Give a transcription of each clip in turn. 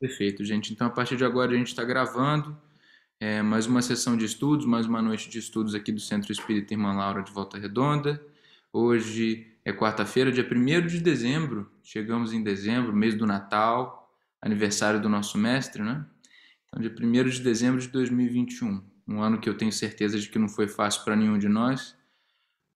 Perfeito, gente. Então, a partir de agora, a gente está gravando mais uma sessão de estudos, mais uma noite de estudos aqui do Centro Espírita Irmã Laura de Volta Redonda. Hoje é quarta-feira, dia 1º de dezembro. Chegamos em dezembro, mês do Natal, aniversário do nosso mestre, né? Então, dia 1º de dezembro de 2021. Um ano que eu tenho certeza de que não foi fácil para nenhum de nós,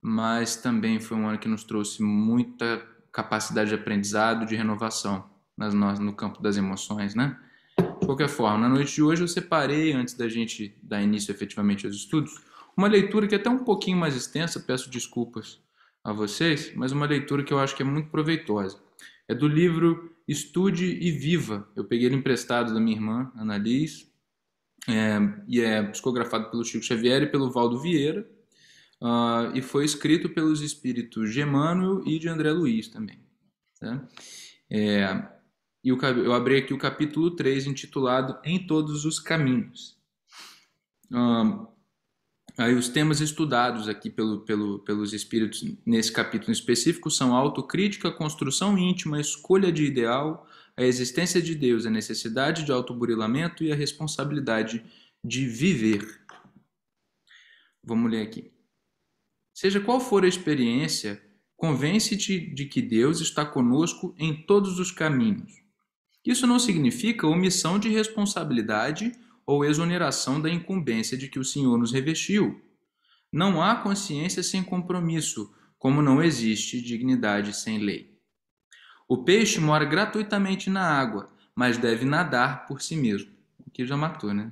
mas também foi um ano que nos trouxe muita capacidade de aprendizado, de renovação no campo das emoções, né? De qualquer forma, na noite de hoje eu separei, antes da gente dar início efetivamente aos estudos, uma leitura que é até um pouquinho mais extensa, peço desculpas a vocês, mas uma leitura que eu acho que é muito proveitosa. É do livro Estude e Viva. Eu peguei ele emprestado da minha irmã, Annalise, e é psicografado pelo Chico Xavier e pelo Valdo Vieira, e foi escrito pelos espíritos de Emmanuel e de André Luiz também. Tá? E eu abri aqui o capítulo 3, intitulado Em Todos os Caminhos. Aí os temas estudados aqui pelos espíritos nesse capítulo em específico são a autocrítica, a construção íntima, a escolha de ideal, a existência de Deus, a necessidade de autoburilamento e a responsabilidade de viver. Vamos ler aqui. Seja qual for a experiência, convence-te de que Deus está conosco em todos os caminhos. Isso não significa omissão de responsabilidade ou exoneração da incumbência de que o Senhor nos revestiu. Não há consciência sem compromisso, como não existe dignidade sem lei. O peixe mora gratuitamente na água, mas deve nadar por si mesmo. Aqui já matou, né?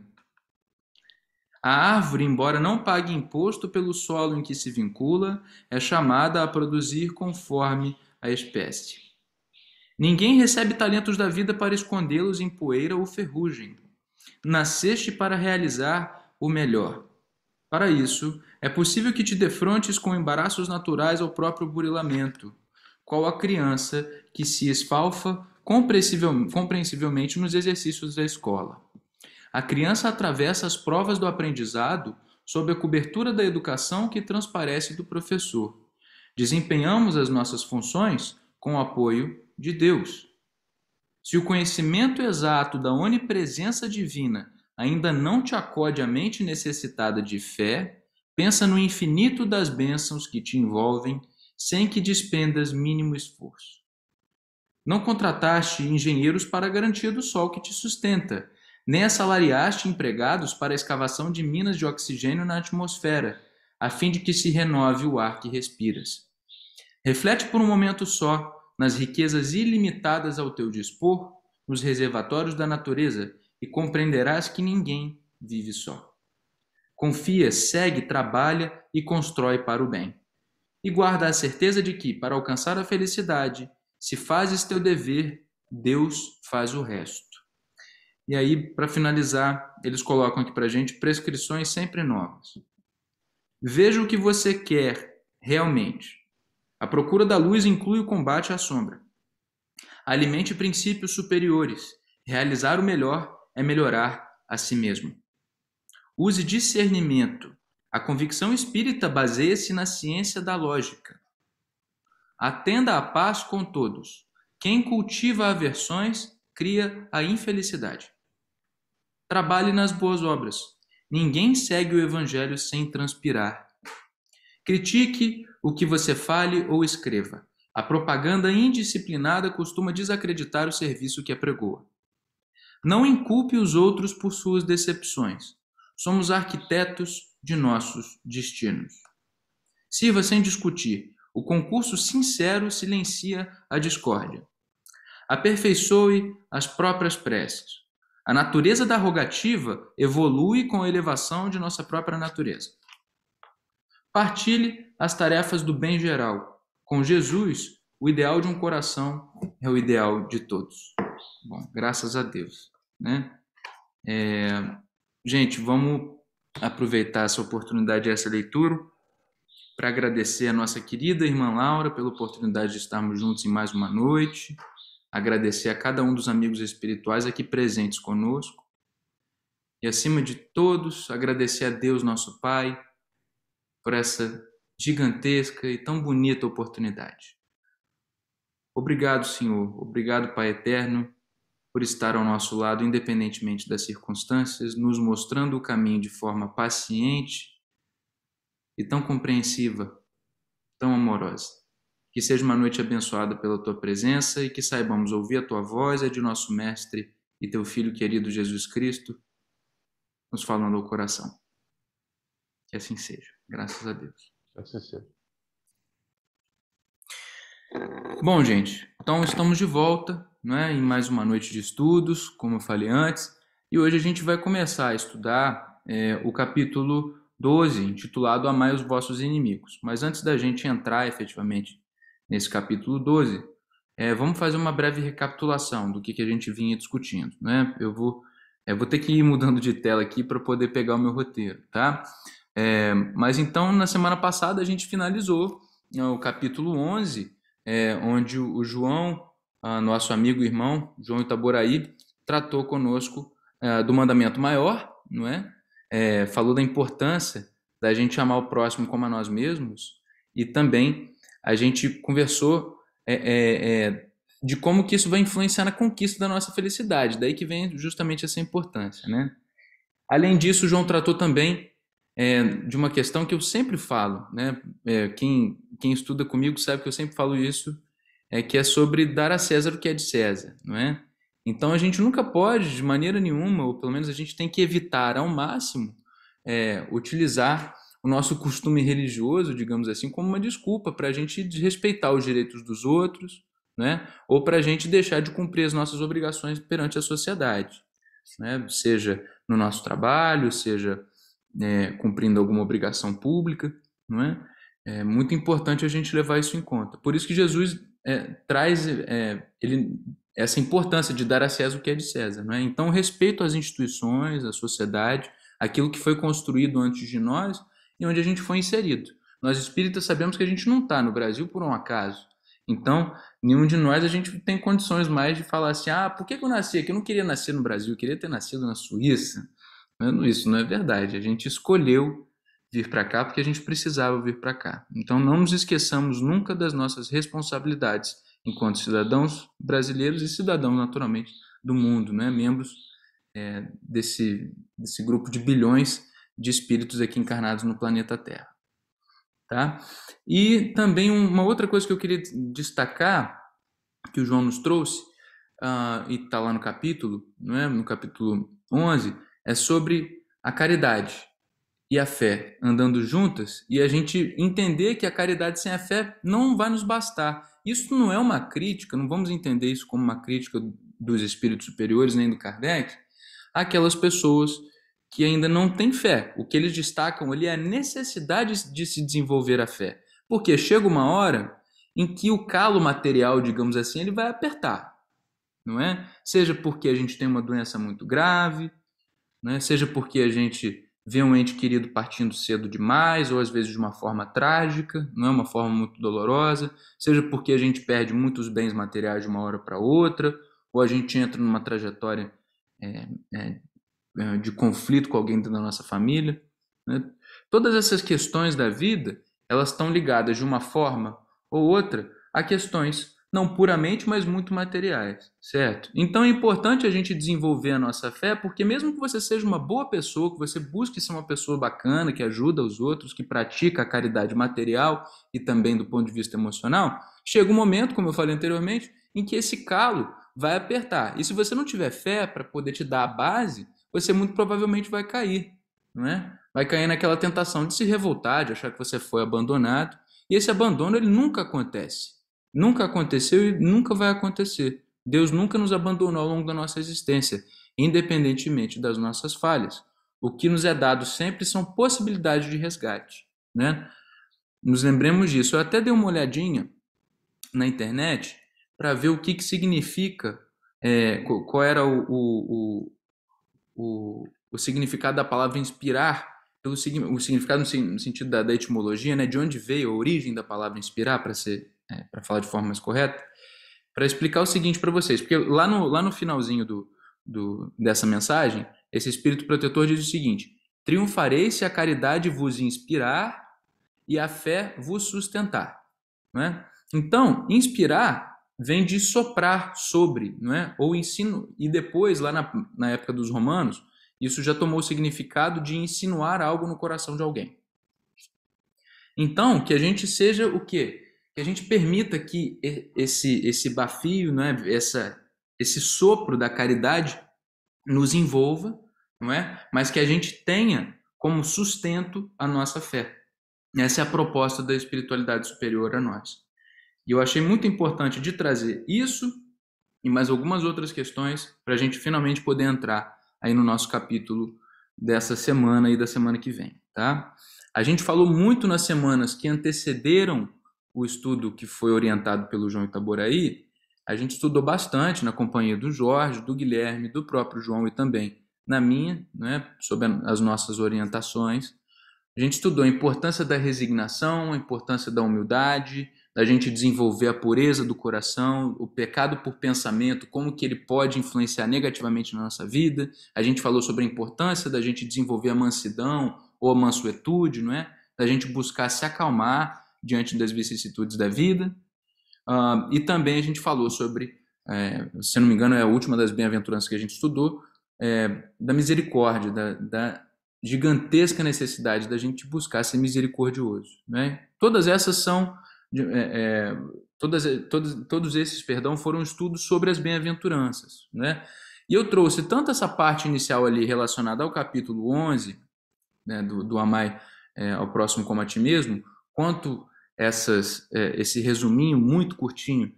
A árvore, embora não pague imposto pelo solo em que se vincula, é chamada a produzir conforme a espécie. Ninguém recebe talentos da vida para escondê-los em poeira ou ferrugem. Nasceste para realizar o melhor. Para isso, é possível que te defrontes com embaraços naturais ao próprio burilamento, qual a criança que se esfalfa compreensivelmente nos exercícios da escola. A criança atravessa as provas do aprendizado sob a cobertura da educação que transparece do professor. Desempenhamos as nossas funções com o apoio de Deus. Se o conhecimento exato da onipresença divina ainda não te acode a mente necessitada de fé, pensa no infinito das bênçãos que te envolvem sem que despendas mínimo esforço. Não contrataste engenheiros para a garantia do sol que te sustenta, nem assalariaste empregados para a escavação de minas de oxigênio na atmosfera, a fim de que se renove o ar que respiras. Reflete por um momento só nas riquezas ilimitadas ao teu dispor, nos reservatórios da natureza, e compreenderás que ninguém vive só. Confia, segue, trabalha e constrói para o bem. E guarda a certeza de que, para alcançar a felicidade, se fazes teu dever, Deus faz o resto. E aí, para finalizar, eles colocam aqui para a gente prescrições sempre novas. Veja o que você quer realmente. A procura da luz inclui o combate à sombra. Alimente princípios superiores. Realizar o melhor é melhorar a si mesmo. Use discernimento. A convicção espírita baseia-se na ciência da lógica. Atenda à paz com todos. Quem cultiva aversões cria a infelicidade. Trabalhe nas boas obras. Ninguém segue o evangelho sem transpirar. Critique o que você fale ou escreva. A propaganda indisciplinada costuma desacreditar o serviço que apregoa. Não inculpe os outros por suas decepções. Somos arquitetos de nossos destinos. Sirva sem discutir. O concurso sincero silencia a discórdia. Aperfeiçoe as próprias preces. A natureza da rogativa evolui com a elevação de nossa própria natureza. Partilhe as tarefas do bem geral. Com Jesus, o ideal de um coração é o ideal de todos. Bom, graças a Deus, né? Gente, vamos aproveitar essa oportunidade, essa leitura, para agradecer a nossa querida irmã Laura pela oportunidade de estarmos juntos em mais uma noite, agradecer a cada um dos amigos espirituais aqui presentes conosco e, acima de todos, agradecer a Deus, nosso Pai, por essa gigantesca e tão bonita oportunidade. Obrigado, Senhor. Obrigado, Pai eterno, por estar ao nosso lado, independentemente das circunstâncias, nos mostrando o caminho de forma paciente e tão compreensiva, tão amorosa. Que seja uma noite abençoada pela tua presença e que saibamos ouvir a tua voz, a de nosso Mestre e teu Filho querido Jesus Cristo, nos falando ao coração. Que assim seja. Graças a Deus. Assim seja. Bom, gente, então estamos de volta, né, em mais uma noite de estudos, como eu falei antes, e hoje a gente vai começar a estudar o capítulo 12, intitulado Amai os vossos inimigos. Mas antes da gente entrar efetivamente nesse capítulo 12, vamos fazer uma breve recapitulação do que a gente vinha discutindo, né? Eu vou ter que ir mudando de tela aqui para poder pegar o meu roteiro, tá? Mas então, na semana passada, a gente finalizou o capítulo 11, onde o João, nosso amigo e irmão, João Itaboraí, tratou conosco do mandamento maior, não é? Falou da importância da gente amar o próximo como a nós mesmos, e também a gente conversou de como que isso vai influenciar na conquista da nossa felicidade, daí que vem justamente essa importância, né? Além disso, o João tratou também de uma questão que eu sempre falo, né? Quem estuda comigo sabe que eu sempre falo isso, que é sobre dar a César o que é de César, não é? Então a gente nunca pode, de maneira nenhuma, ou pelo menos a gente tem que evitar ao máximo utilizar o nosso costume religioso, digamos assim, como uma desculpa para a gente desrespeitar os direitos dos outros, né? Ou para a gente deixar de cumprir as nossas obrigações perante a sociedade, né? Seja no nosso trabalho, seja cumprindo alguma obrigação pública, não é? É muito importante a gente levar isso em conta. Por isso que Jesus traz essa importância de dar a César o que é de César, não é? Então, respeito às instituições, à sociedade, aquilo que foi construído antes de nós e onde a gente foi inserido. Nós espíritas sabemos que a gente não está no Brasil por um acaso. Então, nenhum de nós a gente tem condições mais de falar assim, por que eu nasci aqui? Eu não queria nascer no Brasil, eu queria ter nascido na Suíça. Isso não é verdade. A gente escolheu vir para cá porque a gente precisava vir para cá. Então, não nos esqueçamos nunca das nossas responsabilidades enquanto cidadãos brasileiros e cidadãos, naturalmente, do mundo, né? Membros desse grupo de bilhões de espíritos aqui encarnados no planeta Terra. Tá? E também uma outra coisa que eu queria destacar, que o João nos trouxe, e está lá no capítulo, não é? No capítulo 11, é sobre a caridade e a fé andando juntas, e a gente entender que a caridade sem a fé não vai nos bastar. Isso não é uma crítica, não vamos entender isso como uma crítica dos espíritos superiores, nem do Kardec, àquelas pessoas que ainda não têm fé. O que eles destacam ali é a necessidade de se desenvolver a fé. Porque chega uma hora em que o calo material, digamos assim, ele vai apertar, não é? Seja porque a gente tem uma doença muito grave, né? Seja porque a gente vê um ente querido partindo cedo demais, ou às vezes de uma forma trágica, não é uma forma muito dolorosa, seja porque a gente perde muitos bens materiais de uma hora para outra, ou a gente entra numa trajetória de conflito com alguém da nossa família, né? Todas essas questões da vida, elas estão ligadas de uma forma ou outra a questões não puramente, mas muito materiais, certo? Então é importante a gente desenvolver a nossa fé, porque mesmo que você seja uma boa pessoa, que você busque ser uma pessoa bacana, que ajuda os outros, que pratica a caridade material e também do ponto de vista emocional, chega um momento, como eu falei anteriormente, em que esse calo vai apertar. E se você não tiver fé para poder te dar a base, você muito provavelmente vai cair, não é? Vai cair naquela tentação de se revoltar, de achar que você foi abandonado. E esse abandono, ele nunca acontece. Nunca aconteceu e nunca vai acontecer. Deus nunca nos abandonou ao longo da nossa existência, independentemente das nossas falhas. O que nos é dado sempre são possibilidades de resgate, né? Nos lembremos disso. Eu até dei uma olhadinha na internet para ver o que significa, qual era o significado da palavra inspirar, o significado no sentido da etimologia, né? De onde veio a origem da palavra inspirar, para falar de forma mais correta, para explicar o seguinte para vocês, porque lá no finalzinho dessa mensagem, esse espírito protetor diz o seguinte: triunfarei se a caridade vos inspirar e a fé vos sustentar, não é? Então, inspirar vem de soprar sobre, não é? Ou ensino, e depois, lá na época dos romanos, isso já tomou o significado de insinuar algo no coração de alguém. Então, que a gente seja o quê? Que a gente permita que esse bafio, não é? Esse sopro da caridade nos envolva, não é? Mas que a gente tenha como sustento a nossa fé. Essa é a proposta da espiritualidade superior a nós. E eu achei muito importante de trazer isso e mais algumas outras questões para a gente finalmente poder entrar aí no nosso capítulo dessa semana e da semana que vem, tá? A gente falou muito nas semanas que antecederam o estudo que foi orientado pelo João Itaboraí. A gente estudou bastante na companhia do Jorge, do Guilherme, do próprio João e também na minha, né, sob as nossas orientações. A gente estudou a importância da resignação, a importância da humildade, da gente desenvolver a pureza do coração, o pecado por pensamento, como que ele pode influenciar negativamente na nossa vida. A gente falou sobre a importância da gente desenvolver a mansidão ou a mansuetude, não é? Da gente buscar se acalmar diante das vicissitudes da vida. E também a gente falou sobre, se não me engano, é a última das bem-aventuranças que a gente estudou, da misericórdia, da gigantesca necessidade da gente buscar ser misericordioso, né? Todas essas são todos esses, perdão, foram estudos sobre as bem-aventuranças, né? E eu trouxe tanto essa parte inicial ali relacionada ao capítulo 11, né, do Amai ao próximo como a ti mesmo, quanto esse resuminho muito curtinho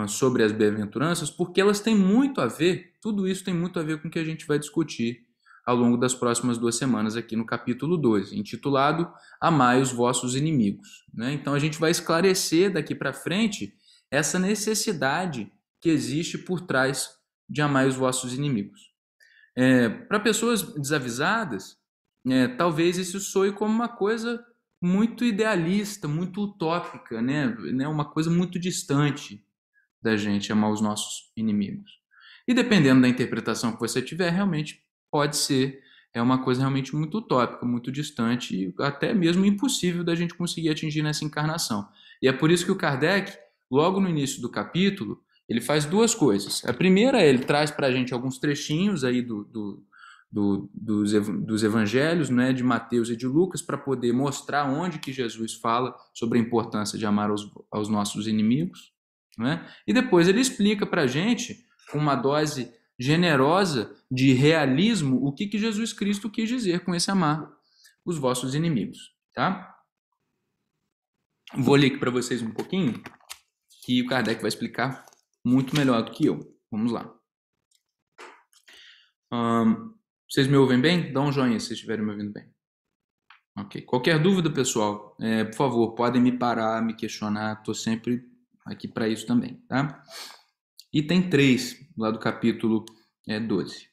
sobre as bem-aventuranças, porque elas têm muito a ver, tudo isso tem muito a ver com o que a gente vai discutir ao longo das próximas 2 semanas aqui no capítulo 12, intitulado Amai os vossos inimigos, né? Então a gente vai esclarecer daqui para frente essa necessidade que existe por trás de amai os vossos inimigos. Para pessoas desavisadas, talvez isso soe como uma coisa muito idealista, muito utópica, né? Uma coisa muito distante da gente amar os nossos inimigos. E dependendo da interpretação que você tiver, realmente pode ser uma coisa realmente muito utópica, muito distante e até mesmo impossível da gente conseguir atingir nessa encarnação. E é por isso que o Kardec, logo no início do capítulo, ele faz 2 coisas. A primeira é ele traz para a gente alguns trechinhos aí dos evangelhos, né, de Mateus e de Lucas, para poder mostrar onde que Jesus fala sobre a importância de amar aos nossos inimigos, né? E depois ele explica para a gente, com uma dose generosa de realismo, o que Jesus Cristo quis dizer com esse amar os vossos inimigos, tá? Vou ler aqui para vocês um pouquinho, que o Kardec vai explicar muito melhor do que eu. Vamos lá. Vocês me ouvem bem? Dá um joinha se estiverem me ouvindo bem. Ok. Qualquer dúvida, pessoal, por favor, podem me parar, me questionar. Estou sempre aqui para isso também, tá? Item 3, lá do capítulo 12.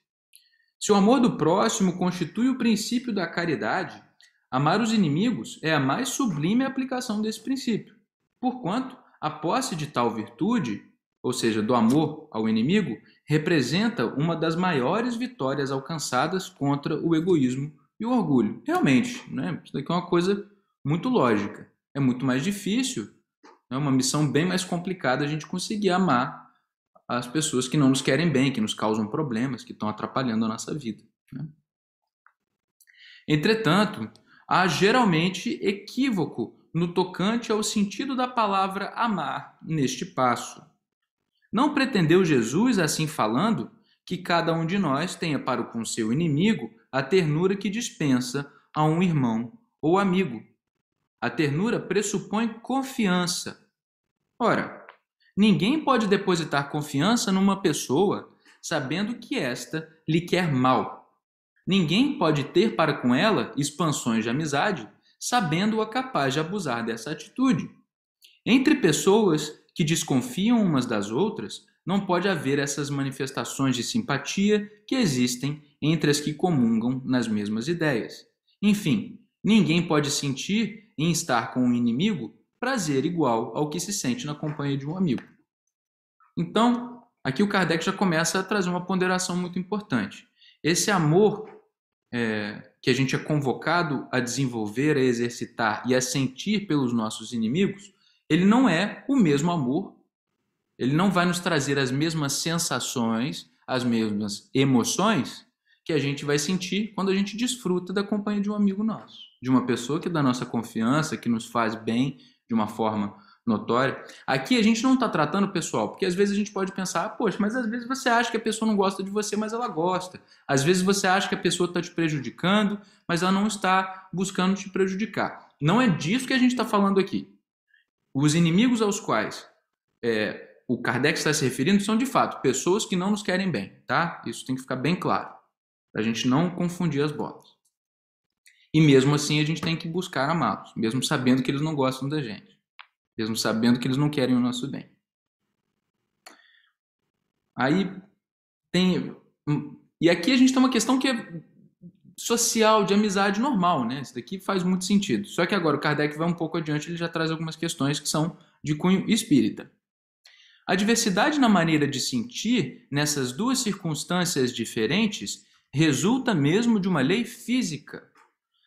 Se o amor do próximo constitui o princípio da caridade, amar os inimigos é a mais sublime aplicação desse princípio, porquanto a posse de tal virtude, ou seja, do amor ao inimigo, representa uma das maiores vitórias alcançadas contra o egoísmo e o orgulho. Realmente, né? Isso daqui é uma coisa muito lógica. É muito mais difícil, é uma missão bem mais complicada a gente conseguir amar as pessoas que não nos querem bem, que nos causam problemas, que estão atrapalhando a nossa vida, né? Entretanto, há geralmente equívoco no tocante ao sentido da palavra amar neste passo. Não pretendeu Jesus, assim falando, que cada um de nós tenha para com seu inimigo a ternura que dispensa a um irmão ou amigo. A ternura pressupõe confiança. Ora, ninguém pode depositar confiança numa pessoa sabendo que esta lhe quer mal. Ninguém pode ter para com ela expansões de amizade sabendo-a capaz de abusar dessa atitude. Entre pessoas que desconfiam umas das outras, não pode haver essas manifestações de simpatia que existem entre as que comungam nas mesmas ideias. Enfim, ninguém pode sentir em estar com um inimigo prazer igual ao que se sente na companhia de um amigo. Então, aqui o Kardec já começa a trazer uma ponderação muito importante. Esse amor que a gente é convocado a desenvolver, a exercitar e a sentir pelos nossos inimigos, ele não é o mesmo amor, Ele não vai nos trazer as mesmas sensações, as mesmas emoções que a gente vai sentir quando a gente desfruta da companhia de um amigo nosso, de uma pessoa que é da nossa confiança, que nos faz bem de uma forma notória. Aqui a gente não está tratando, pessoal, porque às vezes a gente pode pensar, poxa, mas às vezes você acha que a pessoa não gosta de você, mas ela gosta. Às vezes você acha que a pessoa está te prejudicando, mas ela não está buscando te prejudicar. Não é disso que a gente está falando aqui. Os inimigos aos quais o Kardec está se referindo são, de fato, pessoas que não nos querem bem, tá? Isso tem que ficar bem claro, para a gente não confundir as bolas. E mesmo assim a gente tem que buscar amá-los, mesmo sabendo que eles não gostam da gente, mesmo sabendo que eles não querem o nosso bem. Aí tem... E aqui a gente tem uma questão que é social, de amizade normal, né? Isso daqui faz muito sentido. Só que agora o Kardec vai um pouco adiante, ele já traz algumas questões que são de cunho espírita. A diversidade na maneira de sentir nessas duas circunstâncias diferentes resulta mesmo de uma lei física,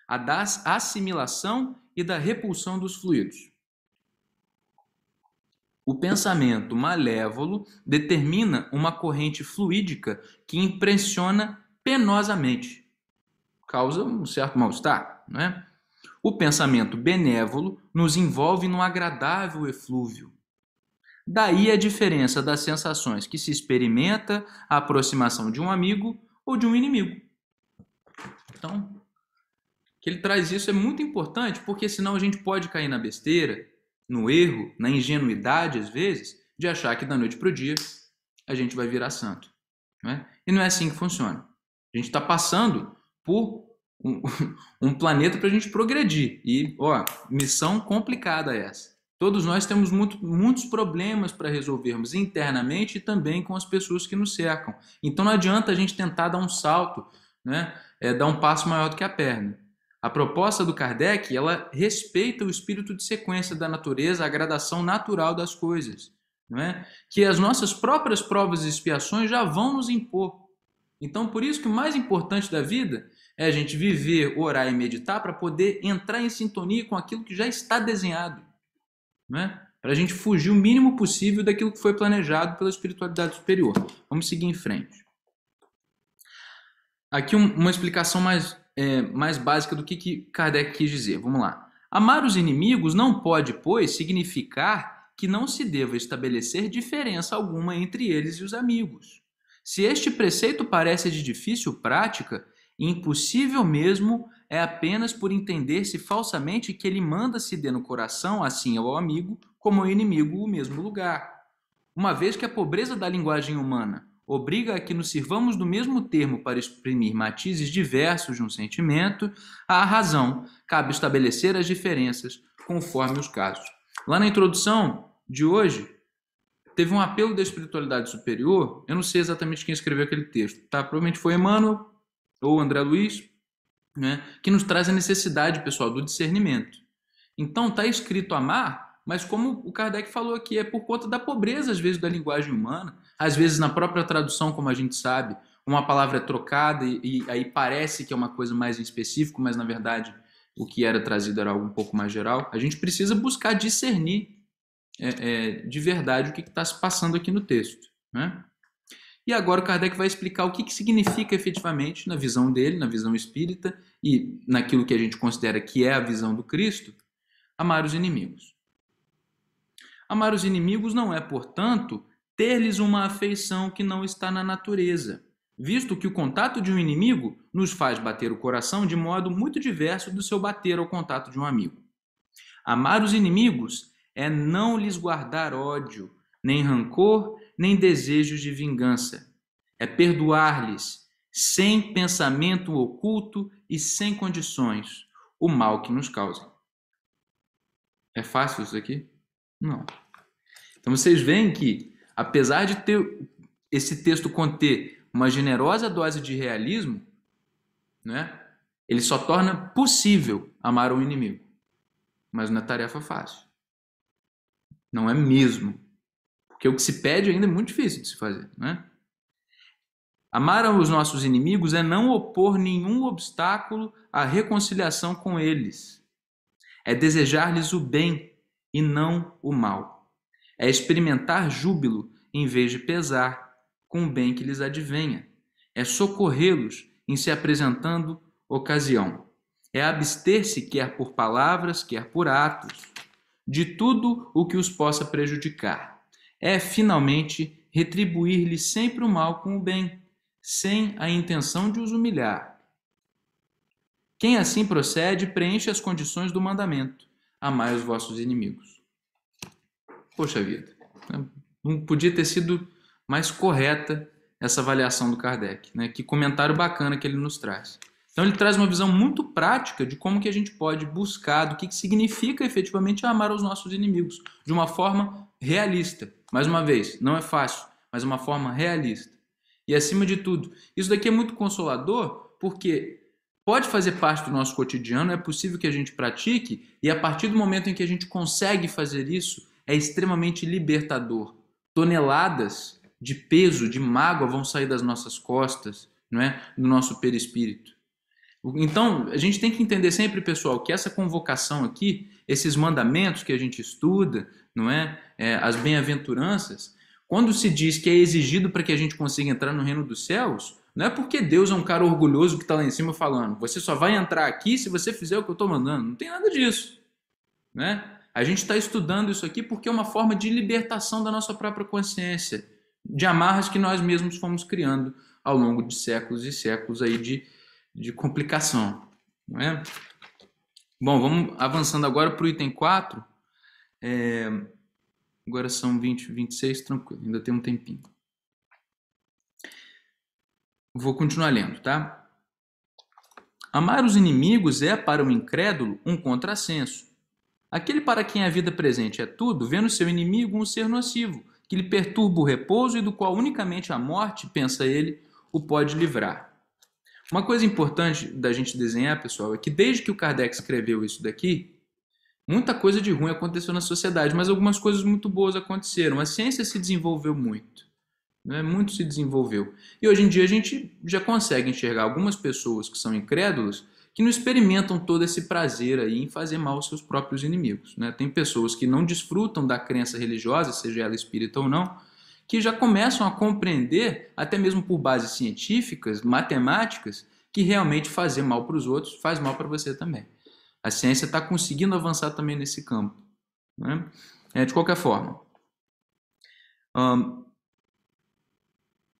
a da assimilação e da repulsão dos fluidos. O pensamento malévolo determina uma corrente fluídica que impressiona penosamente, causa um certo mal-estar, não é? O pensamento benévolo nos envolve num agradável eflúvio. Daí a diferença das sensações que se experimenta a aproximação de um amigo ou de um inimigo. Então, que ele traz isso é muito importante, porque senão a gente pode cair na besteira, no erro, na ingenuidade, às vezes, de achar que da noite para o dia a gente vai virar santo. Não é? E não é assim que funciona. A gente está passando por um planeta para a gente progredir. E, missão complicada essa. Todos nós temos muitos problemas para resolvermos internamente e também com as pessoas que nos cercam. Então não adianta a gente tentar dar um salto, né? Dar um passo maior do que a perna. A proposta do Kardec, ela respeita o espírito de sequência da natureza, a gradação natural das coisas, não é? Que as nossas próprias provas e expiações já vão nos impor. Então, por isso que o mais importante da vida é a gente viver, orar e meditar para poder entrar em sintonia com aquilo que já está desenhado, não é? Para a gente fugir o mínimo possível daquilo que foi planejado pela espiritualidade superior. Vamos seguir em frente. Aqui uma explicação mais básica do que Kardec quis dizer. Vamos lá. Amar os inimigos não pode, pois, significar que não se deva estabelecer diferença alguma entre eles e os amigos. Se este preceito parece de difícil prática, impossível mesmo é apenas por entender-se falsamente que ele manda se dê no coração, assim ao amigo, como ao inimigo o mesmo lugar. Uma vez que a pobreza da linguagem humana obriga a que nos sirvamos do mesmo termo para exprimir matizes diversos de um sentimento, à razão cabe estabelecer as diferenças conforme os casos. Lá na introdução de hoje, teve um apelo da espiritualidade superior, eu não sei exatamente quem escreveu aquele texto, tá? Provavelmente foi Emmanuel ou André Luiz, né? Que nos traz a necessidade, pessoal, do discernimento. Então, está escrito amar, mas como o Kardec falou aqui, é por conta da pobreza, às vezes, da linguagem humana. Às vezes, na própria tradução, como a gente sabe, uma palavra é trocada e aí parece que é uma coisa mais em específico, mas, na verdade, o que era trazido era algo um pouco mais geral. A gente precisa buscar discernir de verdade o que está se passando aqui no texto, né? E agora o Kardec vai explicar o que significa efetivamente, na visão dele, na visão espírita e naquilo que a gente considera que é a visão do Cristo, amar os inimigos. Amar os inimigos não é, portanto, ter-lhes uma afeição que não está na natureza, visto que o contato de um inimigo nos faz bater o coração de modo muito diverso do seu bater ao contato de um amigo. Amar os inimigos é não lhes guardar ódio, nem rancor, nem desejos de vingança. É perdoar-lhes, sem pensamento oculto e sem condições, o mal que nos causam. É fácil isso aqui? Não. Então vocês veem que, apesar de ter esse texto conter uma generosa dose de realismo, né, ele só torna possível amar o inimigo. Mas não é tarefa fácil. Não é mesmo. Porque o que se pede ainda é muito difícil de se fazer, né? Amar os nossos inimigos é não opor nenhum obstáculo à reconciliação com eles. É desejar-lhes o bem e não o mal. É experimentar júbilo em vez de pesar com o bem que lhes advenha. É socorrê-los em se apresentando ocasião. É abster-se, quer por palavras, quer por atos, de tudo o que os possa prejudicar. É, finalmente, retribuir-lhes sempre o mal com o bem, sem a intenção de os humilhar. Quem assim procede, preenche as condições do mandamento. Amai os vossos inimigos. Poxa vida, não podia ter sido mais correta essa avaliação do Kardec, né? Que comentário bacana que ele nos traz. Então ele traz uma visão muito prática de como que a gente pode buscar, do que significa efetivamente amar os nossos inimigos, de uma forma realista. Mais uma vez, não é fácil, mas uma forma realista. E acima de tudo, isso daqui é muito consolador, porque pode fazer parte do nosso cotidiano, é possível que a gente pratique, e a partir do momento em que a gente consegue fazer isso, é extremamente libertador. Toneladas de peso, de mágoa vão sair das nossas costas, não é? Do nosso perispírito. Então, a gente tem que entender sempre, pessoal, que essa convocação aqui, esses mandamentos que a gente estuda, não é? As bem-aventuranças, quando se diz que é exigido para que a gente consiga entrar no reino dos céus, não é porque Deus é um cara orgulhoso que está lá em cima falando, você só vai entrar aqui se você fizer o que eu estou mandando. Não tem nada disso, né? A gente está estudando isso aqui porque é uma forma de libertação da nossa própria consciência, de amarras que nós mesmos fomos criando ao longo de séculos e séculos aí de complicação, não é? Bom, vamos avançando agora para o item 4. Agora são 26, tranquilo, ainda tem um tempinho. Vou continuar lendo, tá? Amar os inimigos é, para o incrédulo, um contrassenso. Aquele para quem a vida presente é tudo, vê no seu inimigo um ser nocivo, que lhe perturba o repouso e do qual unicamente a morte, pensa ele, o pode livrar. Uma coisa importante da gente desenhar, pessoal, é que desde que o Kardec escreveu isso daqui, muita coisa de ruim aconteceu na sociedade, mas algumas coisas muito boas aconteceram. A ciência se desenvolveu muito, né? Muito se desenvolveu. E hoje em dia a gente já consegue enxergar algumas pessoas que são incrédulas que não experimentam todo esse prazer aí em fazer mal aos seus próprios inimigos, né? Tem pessoas que não desfrutam da crença religiosa, seja ela espírita ou não, que já começam a compreender, até mesmo por bases científicas, matemáticas, que realmente fazer mal para os outros faz mal para você também. A ciência está conseguindo avançar também nesse campo, né? De qualquer forma,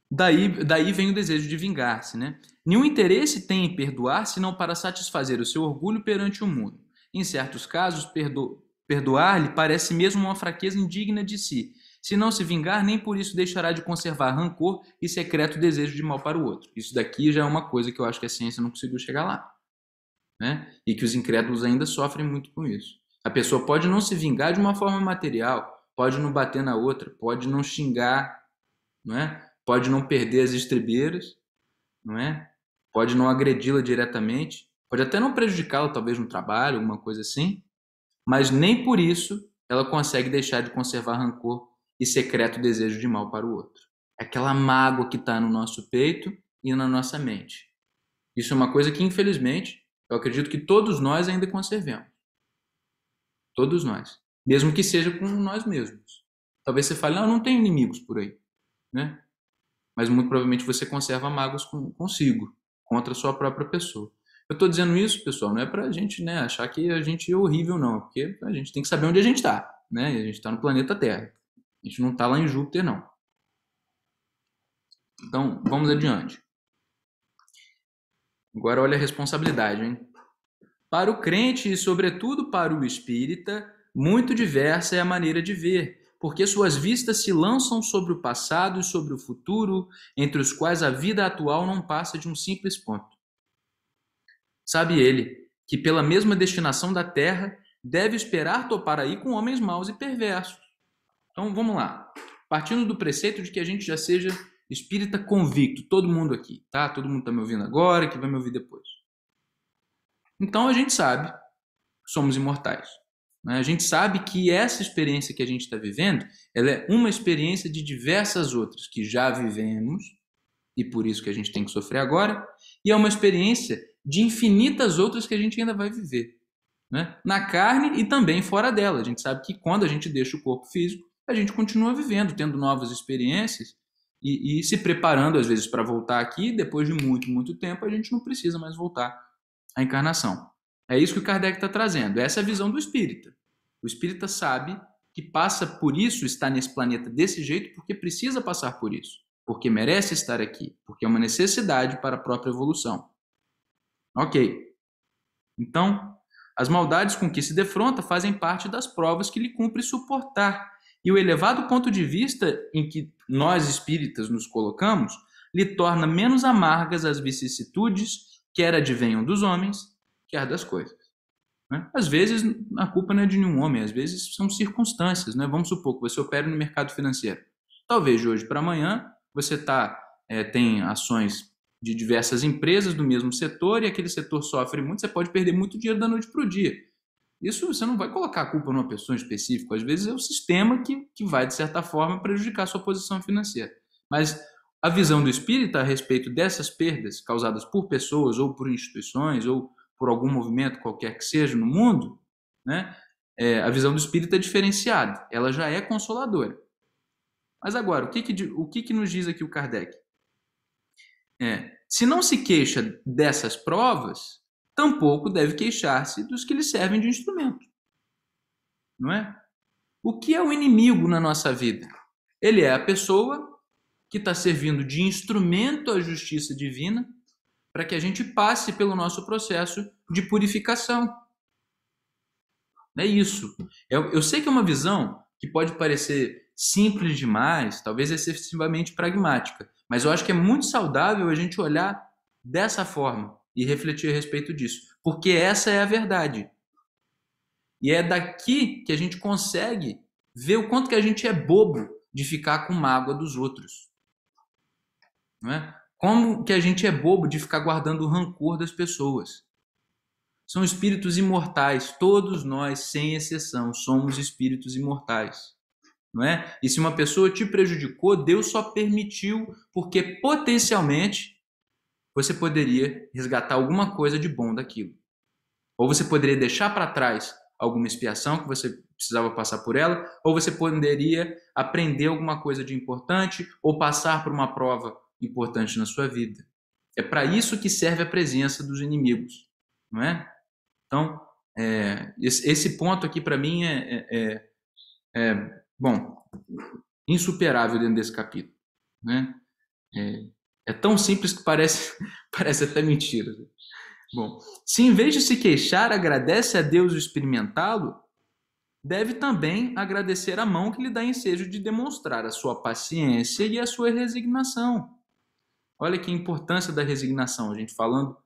daí vem o desejo de vingar-se, né? Nenhum interesse tem em perdoar, senão para satisfazer o seu orgulho perante o mundo. Em certos casos, perdoar-lhe parece mesmo uma fraqueza indigna de si. Se não se vingar, nem por isso deixará de conservar rancor e secreto desejo de mal para o outro. Isso daqui já é uma coisa que eu acho que a ciência não conseguiu chegar lá, né? E que os incrédulos ainda sofrem muito com isso. A pessoa pode não se vingar de uma forma material, pode não bater na outra, pode não xingar, não é? Pode não perder as estribeiras, não é? Pode não agredi-la diretamente, pode até não prejudicá-la, talvez no trabalho, alguma coisa assim, mas nem por isso ela consegue deixar de conservar rancor e secreto desejo de mal para o outro. É aquela mágoa que está no nosso peito e na nossa mente. Isso é uma coisa que, infelizmente, eu acredito que todos nós ainda conservemos. Todos nós. Mesmo que seja com nós mesmos. Talvez você fale, não tenho inimigos por aí, né? Mas muito provavelmente você conserva mágoas consigo, contra a sua própria pessoa. Eu estou dizendo isso, pessoal, não é para a gente, né, achar que a gente é horrível, não. Porque a gente tem que saber onde a gente está, né? A gente está no planeta Terra. A gente não está lá em Júpiter, não. Então, vamos adiante. Agora olha a responsabilidade, hein? Para o crente e, sobretudo, para o espírita, muito diversa é a maneira de ver, porque suas vistas se lançam sobre o passado e sobre o futuro, entre os quais a vida atual não passa de um simples ponto. Sabe ele que, pela mesma destinação da terra, deve esperar topar aí com homens maus e perversos. Então, vamos lá. Partindo do preceito de que a gente já seja espírita convicto, todo mundo aqui, tá? Todo mundo está me ouvindo agora, que vai me ouvir depois. Então, a gente sabe que somos imortais. A gente sabe que essa experiência que a gente está vivendo, ela é uma experiência de diversas outras que já vivemos, e por isso que a gente tem que sofrer agora, e é uma experiência de infinitas outras que a gente ainda vai viver, né? Na carne e também fora dela. A gente sabe que quando a gente deixa o corpo físico, a gente continua vivendo, tendo novas experiências e se preparando, às vezes, para voltar aqui. Depois de muito, muito tempo, a gente não precisa mais voltar à encarnação. É isso que o Kardec está trazendo. Essa é a visão do espírita. O espírita sabe que passa por isso, está nesse planeta desse jeito, porque precisa passar por isso, porque merece estar aqui, porque é uma necessidade para a própria evolução. Ok. Então, as maldades com que se defronta fazem parte das provas que lhe cumpre suportar. E o elevado ponto de vista em que nós espíritas nos colocamos lhe torna menos amargas as vicissitudes, quer advenham dos homens, quer das coisas. Né? Às vezes, a culpa não é de nenhum homem, às vezes são circunstâncias. Né? Vamos supor que você opera no mercado financeiro. Talvez de hoje para amanhã você tem ações de diversas empresas do mesmo setor e aquele setor sofre muito, você pode perder muito dinheiro da noite para o dia. Isso você não vai colocar a culpa numa pessoa específica, às vezes é o sistema que vai, de certa forma, prejudicar a sua posição financeira. Mas a visão do espírita a respeito dessas perdas causadas por pessoas ou por instituições ou por algum movimento qualquer que seja no mundo, né, a visão do espírita é diferenciada, ela já é consoladora. Mas agora, o que nos diz aqui o Kardec? Se não se queixa dessas provas, tampouco deve queixar-se dos que lhe servem de instrumento. Não é? O que é o inimigo na nossa vida? Ele é a pessoa que está servindo de instrumento à justiça divina para que a gente passe pelo nosso processo de purificação. É isso. Eu sei que é uma visão que pode parecer simples demais, talvez excessivamente pragmática, mas eu acho que é muito saudável a gente olhar dessa forma e refletir a respeito disso, porque essa é a verdade. E é daqui que a gente consegue ver o quanto que a gente é bobo de ficar com mágoa dos outros. Não é? Como que a gente é bobo de ficar guardando o rancor das pessoas. São espíritos imortais, todos nós, sem exceção, somos espíritos imortais. Não é? E se uma pessoa te prejudicou, Deus só permitiu porque potencialmente você poderia resgatar alguma coisa de bom daquilo. Ou você poderia deixar para trás alguma expiação que você precisava passar por ela, ou você poderia aprender alguma coisa de importante ou passar por uma prova importante na sua vida. É para isso que serve a presença dos inimigos, não é? Então, esse ponto aqui para mim bom, insuperável dentro desse capítulo, né? É tão simples que parece até mentira. Bom, se em vez de se queixar agradece a Deus o experimentá-lo, deve também agradecer a mão que lhe dá ensejo de demonstrar a sua paciência e a sua resignação. Olha que importância da resignação, a gente falando,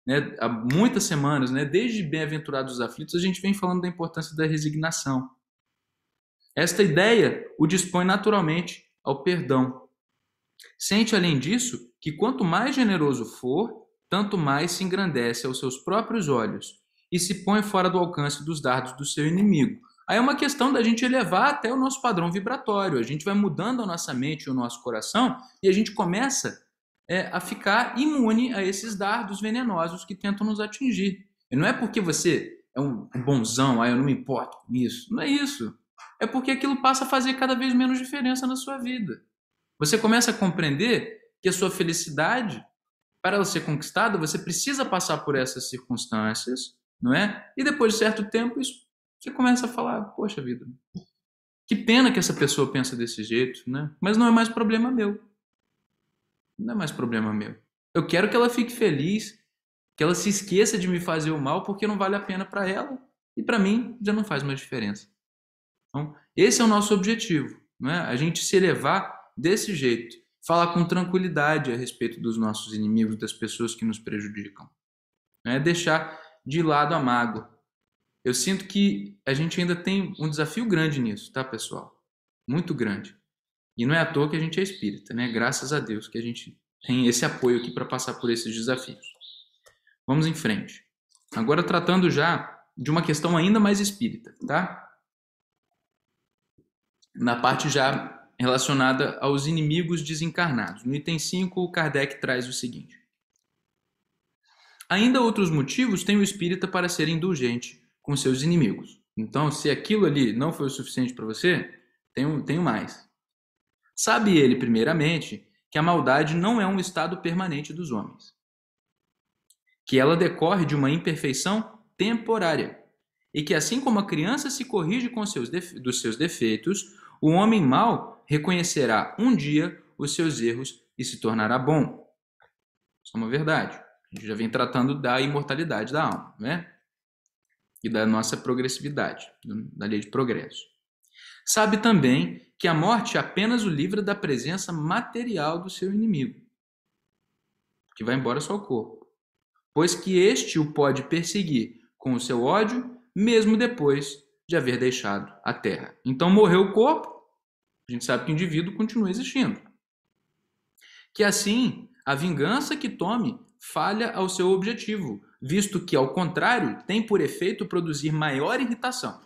né, há muitas semanas, né, desde Bem-aventurados os aflitos, a gente vem falando da importância da resignação. Esta ideia o dispõe naturalmente ao perdão. Sente, além disso, que quanto mais generoso for, tanto mais se engrandece aos seus próprios olhos e se põe fora do alcance dos dardos do seu inimigo. Aí é uma questão da gente elevar até o nosso padrão vibratório. A gente vai mudando a nossa mente e o nosso coração e a gente começa a ficar imune a esses dardos venenosos que tentam nos atingir. E não é porque você é um bonzão, eu não me importo com isso. Não é isso. É porque aquilo passa a fazer cada vez menos diferença na sua vida. Você começa a compreender que a sua felicidade, para ela ser conquistada, você precisa passar por essas circunstâncias, não é? E depois de certo tempo, você começa a falar, poxa vida, que pena que essa pessoa pensa desse jeito, né? Mas não é mais problema meu. Não é mais problema meu. Eu quero que ela fique feliz, que ela se esqueça de me fazer o mal, porque não vale a pena para ela e para mim já não faz mais diferença. Então, esse é o nosso objetivo, não é? A gente se elevar desse jeito, falar com tranquilidade a respeito dos nossos inimigos, das pessoas que nos prejudicam, não é? Deixar de lado a mágoa. Eu sinto que a gente ainda tem um desafio grande nisso, tá, pessoal? Muito grande. E não é à toa que a gente é espírita, né? Graças a Deus que a gente tem esse apoio aqui para passar por esses desafios. Vamos em frente. Agora tratando já de uma questão ainda mais espírita, tá? Na parte já relacionada aos inimigos desencarnados. No item 5, o Kardec traz o seguinte. Ainda outros motivos tem o espírita para ser indulgente com seus inimigos. Então, se aquilo ali não foi o suficiente para você, Tenho mais. Sabe ele, primeiramente, que a maldade não é um estado permanente dos homens, que ela decorre de uma imperfeição temporária, e que assim como a criança se corrige dos seus defeitos, o homem mau reconhecerá um dia os seus erros e se tornará bom. Isso é uma verdade. A gente já vem tratando da imortalidade da alma, né? E da nossa progressividade, da lei de progresso. Sabe também que a morte apenas o livra da presença material do seu inimigo, que vai embora só o corpo, pois que este o pode perseguir com o seu ódio, mesmo depois de haver deixado a terra. Então morreu o corpo, a gente sabe que o indivíduo continua existindo. Que assim, a vingança que tome falha ao seu objetivo, visto que, ao contrário, tem por efeito produzir maior irritação,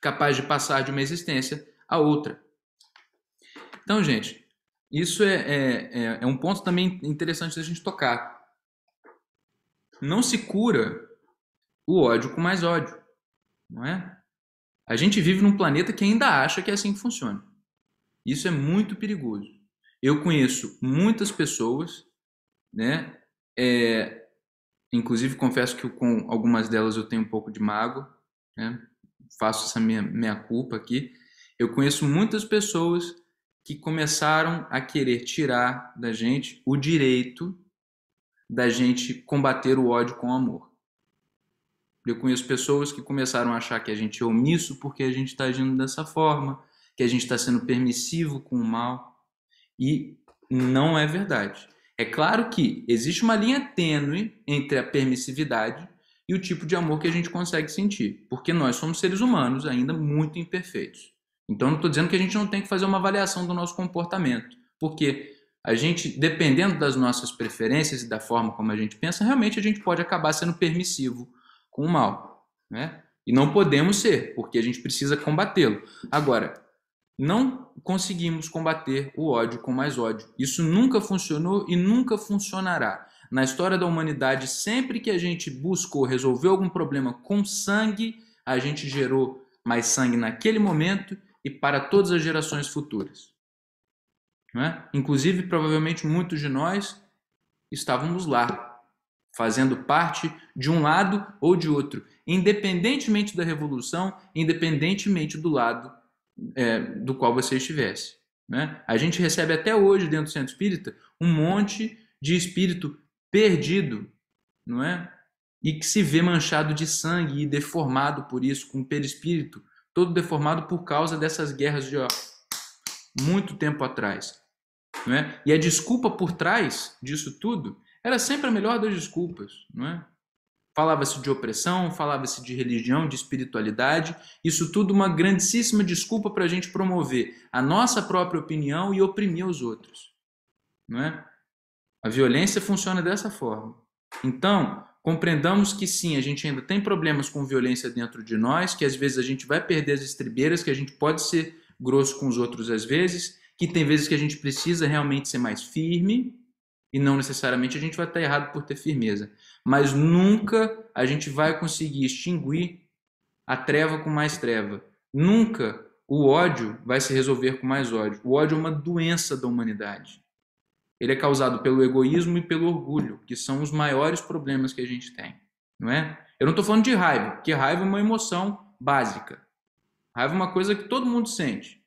capaz de passar de uma existência a outra. Então, gente, isso é um ponto também interessante da gente tocar. Não se cura o ódio com mais ódio, não é? A gente vive num planeta que ainda acha que é assim que funciona. Isso é muito perigoso. Eu conheço muitas pessoas, né? Inclusive, confesso que com algumas delas eu tenho um pouco de mágoa, né? Faço essa minha culpa aqui. Eu conheço muitas pessoas que começaram a querer tirar da gente o direito da gente combater o ódio com amor. Eu conheço pessoas que começaram a achar que a gente é omisso porque a gente está agindo dessa forma, que a gente está sendo permissivo com o mal, e não é verdade. É claro que existe uma linha tênue entre a permissividade e o tipo de amor que a gente consegue sentir, porque nós somos seres humanos ainda muito imperfeitos. Então, não estou dizendo que a gente não tem que fazer uma avaliação do nosso comportamento, porque a gente, dependendo das nossas preferências e da forma como a gente pensa, realmente a gente pode acabar sendo permissivo com o mal, né? E não podemos ser, porque a gente precisa combatê-lo. Agora, não conseguimos combater o ódio com mais ódio. Isso nunca funcionou e nunca funcionará. Na história da humanidade, sempre que a gente buscou resolver algum problema com sangue, a gente gerou mais sangue naquele momento e para todas as gerações futuras. Não é? Inclusive, provavelmente muitos de nós estávamos lá, fazendo parte de um lado ou de outro, independentemente da revolução, independentemente do lado do qual você estivesse. Né? A gente recebe até hoje, dentro do Centro Espírita, um monte de espírito perdido, não é? E que se vê manchado de sangue e deformado por isso, com o perispírito todo deformado por causa dessas guerras de muito tempo atrás. Não é? E a desculpa por trás disso tudo era sempre a melhor das desculpas. Não é? Falava-se de opressão, falava-se de religião, de espiritualidade, isso tudo uma grandíssima desculpa para a gente promover a nossa própria opinião e oprimir os outros. Não é? A violência funciona dessa forma. Então, compreendamos que sim, a gente ainda tem problemas com violência dentro de nós, que às vezes a gente vai perder as estribeiras, que a gente pode ser grosso com os outros às vezes, que tem vezes que a gente precisa realmente ser mais firme, e não necessariamente a gente vai estar errado por ter firmeza. Mas nunca a gente vai conseguir extinguir a treva com mais treva. Nunca o ódio vai se resolver com mais ódio. O ódio é uma doença da humanidade. Ele é causado pelo egoísmo e pelo orgulho, que são os maiores problemas que a gente tem. Não é? Eu não estou falando de raiva, porque raiva é uma emoção básica. Raiva é uma coisa que todo mundo sente.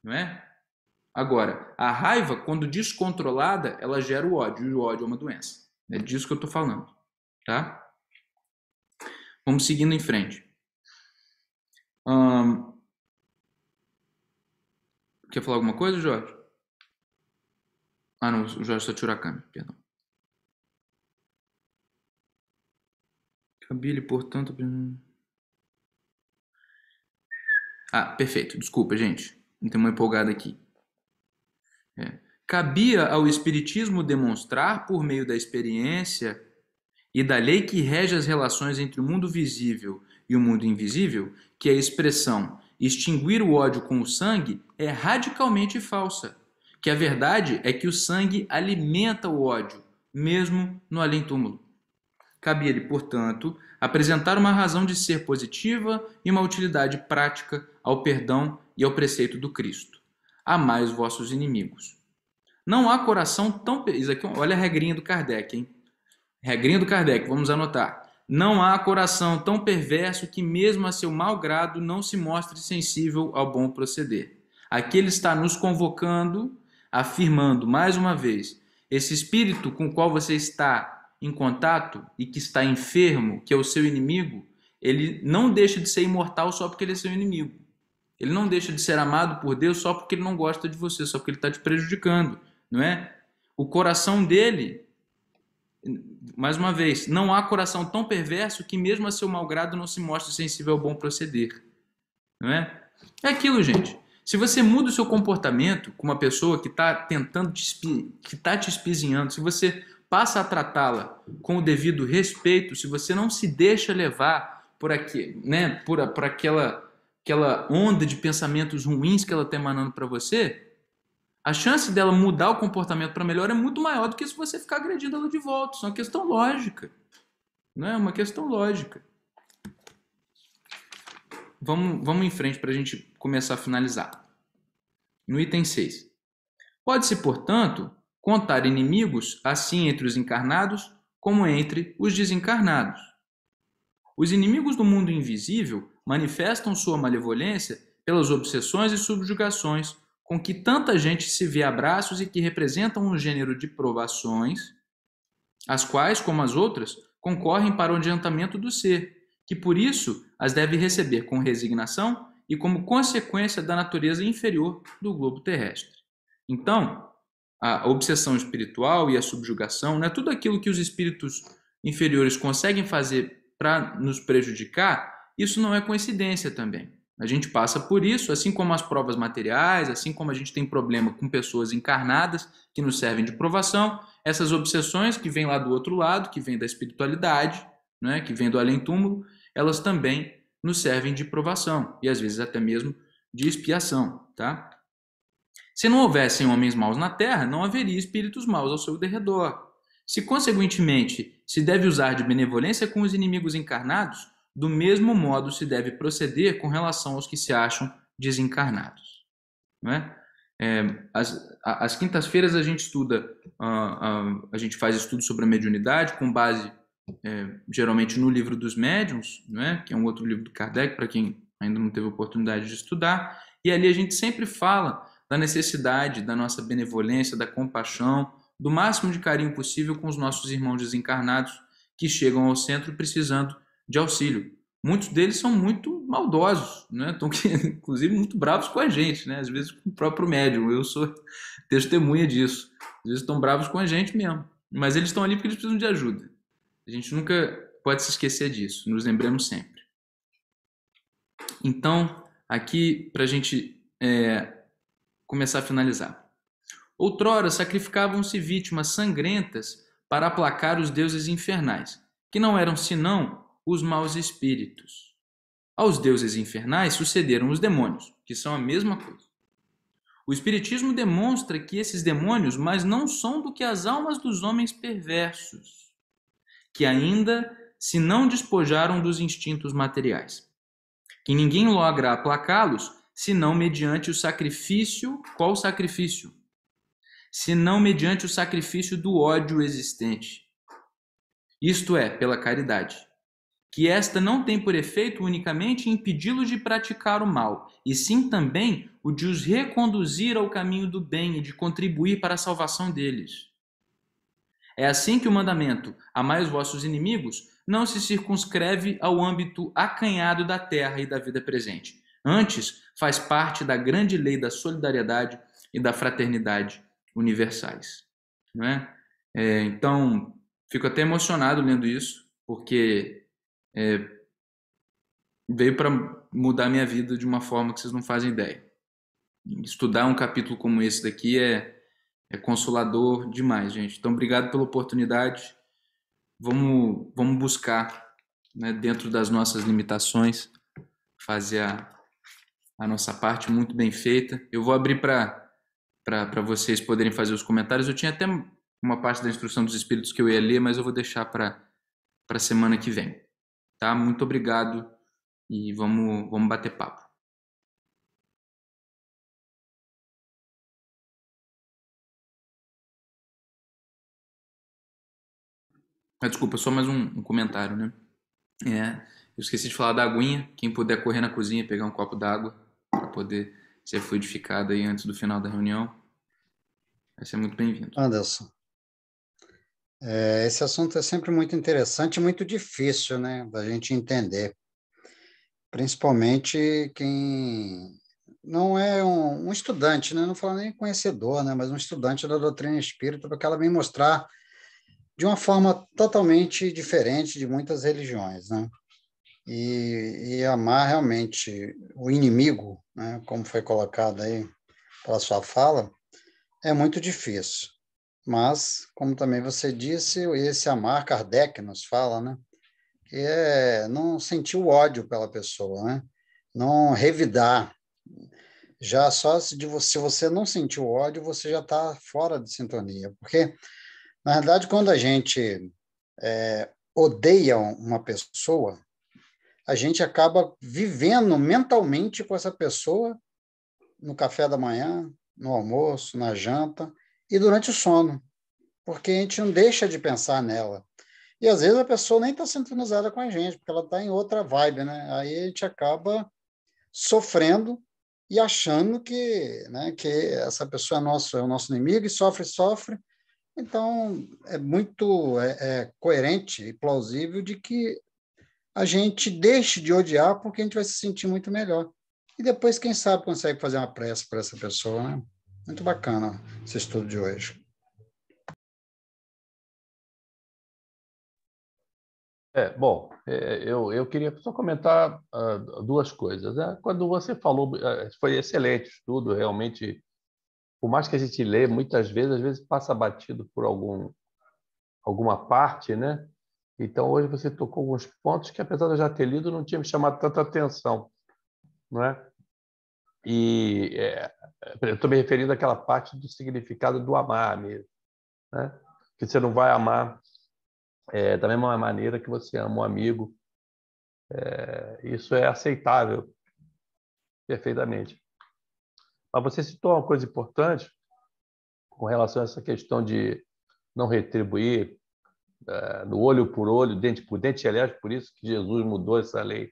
Não é? Agora, a raiva, quando descontrolada, ela gera o ódio, e o ódio é uma doença. É disso que eu estou falando, tá? Vamos seguindo em frente. Quer falar alguma coisa, Jorge? Ah, não, o Jorge só tirou a câmera, perdão. Cabile, portanto... Ah, perfeito, desculpa, gente. Tem uma empolgada aqui. Cabia ao Espiritismo demonstrar, por meio da experiência e da lei que rege as relações entre o mundo visível e o mundo invisível, que a expressão extinguir o ódio com o sangue é radicalmente falsa, que a verdade é que o sangue alimenta o ódio, mesmo no além-túmulo. Cabia-lhe, portanto, apresentar uma razão de ser positiva e uma utilidade prática ao perdão e ao preceito do Cristo. Amai os vossos inimigos. Não há coração tão... Isso aqui, olha a regrinha do Kardec, hein? Regrinha do Kardec, vamos anotar. Não há coração tão perverso que mesmo a seu mau grado não se mostre sensível ao bom proceder. Aqui ele está nos convocando, afirmando mais uma vez, esse espírito com o qual você está em contato e que está enfermo, que é o seu inimigo, ele não deixa de ser imortal só porque ele é seu inimigo. Ele não deixa de ser amado por Deus só porque ele não gosta de você, só porque ele está te prejudicando, não é? O coração dele, mais uma vez, não há coração tão perverso que mesmo a seu mau grado não se mostre sensível ao bom proceder, não é? É aquilo, gente. Se você muda o seu comportamento com uma pessoa que está tentando que está te espizinhando, se você passa a tratá-la com o devido respeito, se você não se deixa levar por aquela onda de pensamentos ruins que ela está emanando para você, a chance dela mudar o comportamento para melhor é muito maior do que se você ficar agredindo ela de volta. Isso é uma questão lógica. Não é uma questão lógica. Vamos em frente para a gente começar a finalizar. No item 6. Pode-se, portanto, contar inimigos assim entre os encarnados como entre os desencarnados. Os inimigos do mundo invisível manifestam sua malevolência pelas obsessões e subjugações com que tanta gente se vê a braços e que representam um gênero de provações, as quais, como as outras, concorrem para o adiantamento do ser, que por isso as deve receber com resignação e como consequência da natureza inferior do globo terrestre. Então, a obsessão espiritual e a subjugação, né, tudo aquilo que os espíritos inferiores conseguem fazer para nos prejudicar, isso não é coincidência também. A gente passa por isso, assim como as provas materiais, assim como a gente tem problema com pessoas encarnadas que nos servem de provação, essas obsessões que vêm lá do outro lado, que vêm da espiritualidade, né, que vêm do além-túmulo, elas também nos servem de provação e às vezes até mesmo de expiação, tá? Se não houvessem homens maus na terra, não haveria espíritos maus ao seu derredor. Se, consequentemente, se deve usar de benevolência com os inimigos encarnados, do mesmo modo se deve proceder com relação aos que se acham desencarnados. Não é? Às quintas-feiras a gente estuda, a gente faz estudo sobre a mediunidade com base, geralmente, no livro dos médiuns, não é? Que é um outro livro do Kardec, para quem ainda não teve oportunidade de estudar, e ali a gente sempre fala da necessidade da nossa benevolência, da compaixão, do máximo de carinho possível com os nossos irmãos desencarnados que chegam ao centro precisando de auxílio. Muitos deles são muito maldosos, né? Estão, inclusive, muito bravos com a gente, né? Às vezes com o próprio médium. Eu sou testemunha disso. Às vezes estão bravos com a gente mesmo. Mas eles estão ali porque eles precisam de ajuda. A gente nunca pode se esquecer disso. Nos lembremos sempre. Então, aqui, para a gente começar a finalizar. Outrora sacrificavam-se vítimas sangrentas para aplacar os deuses infernais, que não eram senão os maus espíritos. Aos deuses infernais sucederam os demônios, que são a mesma coisa. O Espiritismo demonstra que esses demônios mais não são do que as almas dos homens perversos, que ainda se não despojaram dos instintos materiais, que ninguém logra aplacá-los senão mediante o sacrifício. Qual sacrifício? Senão mediante o sacrifício do ódio existente. Isto é, pela caridade, que esta não tem por efeito unicamente impedi-los de praticar o mal, e sim também o de os reconduzir ao caminho do bem e de contribuir para a salvação deles. É assim que o mandamento, amai os vossos inimigos, não se circunscreve ao âmbito acanhado da terra e da vida presente. Antes, faz parte da grande lei da solidariedade e da fraternidade universais. Não é? Então, fico até emocionado lendo isso, porque veio para mudar minha vida de uma forma que vocês não fazem ideia. Estudar um capítulo como esse daqui é consolador demais, gente. Então, obrigado pela oportunidade. Vamos buscar, né, dentro das nossas limitações, fazer a nossa parte muito bem feita. Eu vou abrir para vocês poderem fazer os comentários. Eu tinha até uma parte da instrução dos espíritos que eu ia ler, mas eu vou deixar para para a semana que vem. Tá? Muito obrigado e vamos bater papo. Desculpa, só mais um comentário, né? Eu esqueci de falar da aguinha. Quem puder correr na cozinha, pegar um copo d'água para poder ser fluidificado aí antes do final da reunião, vai ser muito bem-vindo. Anderson, esse assunto é sempre muito interessante e muito difícil, né, da gente entender, principalmente quem não é um estudante, né, não falo nem conhecedor, né, mas um estudante da doutrina espírita, porque ela vem mostrar de uma forma totalmente diferente de muitas religiões, né, e amar realmente o inimigo, né, como foi colocado aí pela sua fala, é muito difícil. Mas, como também você disse, esse amar, Kardec nos fala, né? Que é não sentir o ódio pela pessoa, né? Não revidar. Já só se você não sentir o ódio, você já está fora de sintonia. Porque, na verdade, quando a gente odeia uma pessoa, a gente acaba vivendo mentalmente com essa pessoa no café da manhã, no almoço, na janta e durante o sono, porque a gente não deixa de pensar nela. E às vezes a pessoa nem está sintonizada com a gente, porque ela está em outra vibe, né? Aí a gente acaba sofrendo e achando que, né, que essa pessoa é o nosso inimigo e sofre, sofre. Então, é muito coerente e plausível de que a gente deixe de odiar porque a gente vai se sentir muito melhor. E depois, quem sabe, consegue fazer uma prece para essa pessoa, né? Muito bacana esse estudo de hoje. Bom, eu queria só comentar duas coisas, né? Quando você falou, foi excelente o estudo, realmente, por mais que a gente lê, muitas vezes, às vezes passa batido por alguma parte, né? Então, hoje você tocou alguns pontos que, apesar de eu já ter lido, não tinha me chamado tanta atenção, não é? E eu estou me referindo àquela parte do significado do amar mesmo, né? Que você não vai amar da mesma maneira que você ama um amigo. Isso é aceitável perfeitamente. Mas você citou uma coisa importante com relação a essa questão de não retribuir no olho por olho, dente por dente, aliás, por isso que Jesus mudou essa lei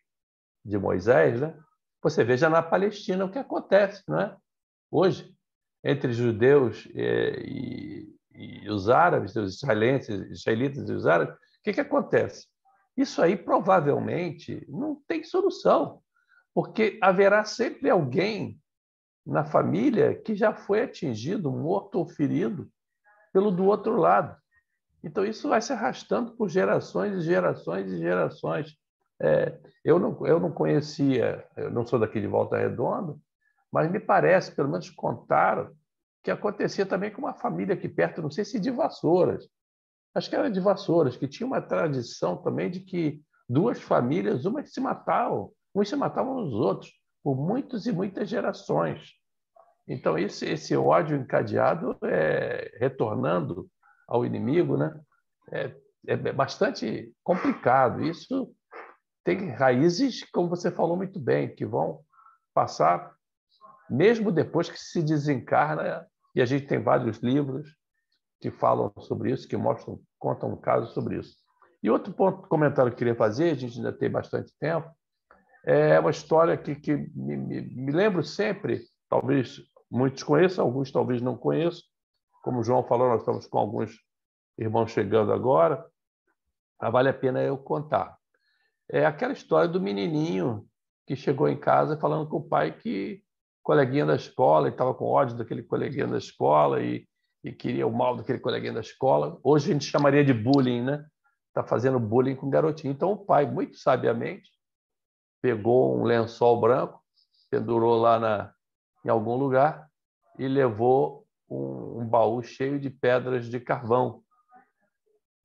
de Moisés, né? Você veja na Palestina o que acontece, não é? Hoje, entre judeus e os árabes, os israelitas e os árabes, o que acontece? Isso aí provavelmente não tem solução, porque haverá sempre alguém na família que já foi atingido, morto ou ferido pelo do outro lado. Então, isso vai se arrastando por gerações e gerações e gerações. Eu não conhecia, eu não sou daqui de Volta Redonda, mas me parece, pelo menos contaram, que acontecia também com uma família aqui perto, não sei se de Vassouras, acho que era de Vassouras, que tinha uma tradição também de que duas famílias, umas se matavam, uns se matavam nos outros, por muitas e muitas gerações. Então, esse ódio encadeado retornando ao inimigo, né? É bastante complicado. Isso tem raízes, como você falou muito bem, que vão passar mesmo depois que se desencarna, e a gente tem vários livros que falam sobre isso, que mostram, contam um caso sobre isso. E outro ponto, comentário que eu queria fazer, a gente ainda tem bastante tempo, é uma história que me lembro sempre, talvez muitos conheçam, alguns talvez não conheçam. Como o João falou, nós estamos com alguns irmãos chegando agora, mas vale a pena eu contar. É aquela história do menininho que chegou em casa falando com o pai que coleguinha da escola, e estava com ódio daquele coleguinha da escola e queria o mal daquele coleguinha da escola. Hoje a gente chamaria de bullying, né? Está fazendo bullying com o garotinho. Então o pai, muito sabiamente, pegou um lençol branco, pendurou lá em algum lugar e levou um baú cheio de pedras de carvão.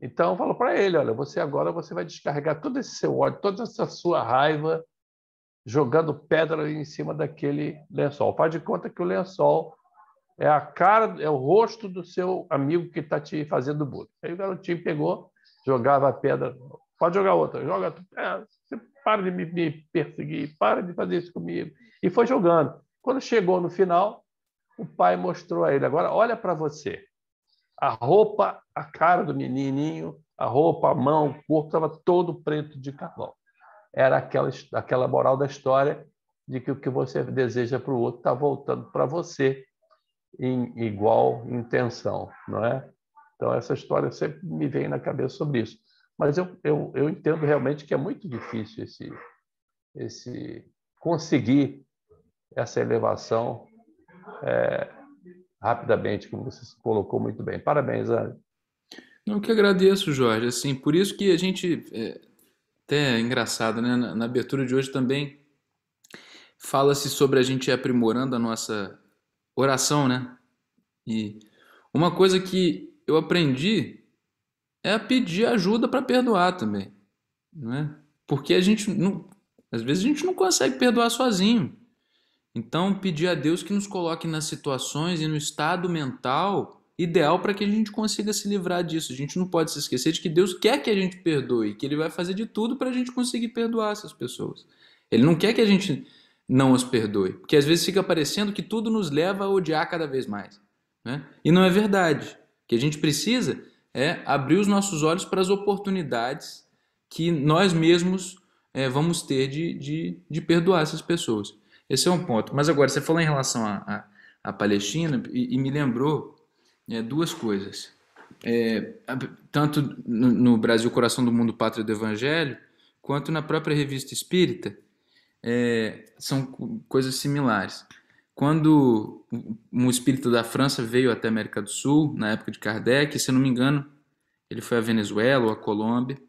Então falou para ele, olha, você vai descarregar todo esse seu ódio, toda essa sua raiva, jogando pedra em cima daquele lençol. Faz de conta que o lençol é a cara, é o rosto do seu amigo que está te fazendo bullying. Aí o garotinho pegou, jogava a pedra pode jogar outra. Joga. Você para de me perseguir, para de fazer isso comigo. E foi jogando. Quando chegou no final, o pai mostrou a ele: agora olha para você. A roupa, a cara do menininho, a roupa, a mão, o corpo estava todo preto de carvão. Era aquela moral da história de que o que você deseja para o outro está voltando para você em igual intenção, não é? Então, essa história sempre me vem na cabeça sobre isso. Mas eu entendo realmente que é muito difícil esse conseguir essa elevação rapidamente, como você colocou muito bem. Parabéns, Ana. Não, que agradeço, Jorge. Assim, por isso que a gente, até é engraçado, né? Na abertura de hoje também fala-se sobre a gente ir aprimorando a nossa oração, né? E uma coisa que eu aprendi é a pedir ajuda para perdoar também, não é? Porque a gente não, às vezes a gente não consegue perdoar sozinho. Então, pedir a Deus que nos coloque nas situações e no estado mental ideal para que a gente consiga se livrar disso. A gente não pode se esquecer de que Deus quer que a gente perdoe, que Ele vai fazer de tudo para a gente conseguir perdoar essas pessoas. Ele não quer que a gente não os perdoe, porque às vezes fica parecendo que tudo nos leva a odiar cada vez mais, né? E não é verdade. O que a gente precisa é abrir os nossos olhos para as oportunidades que nós mesmos vamos ter de perdoar essas pessoas. Esse é um ponto. Mas agora, você falou em relação à Palestina e me lembrou duas coisas. Tanto no Brasil Coração do Mundo, Pátria do Evangelho, quanto na própria Revista Espírita, são coisas similares. Quando um espírita da França veio até a América do Sul, na época de Kardec, se eu não me engano, ele foi à Venezuela ou à Colômbia,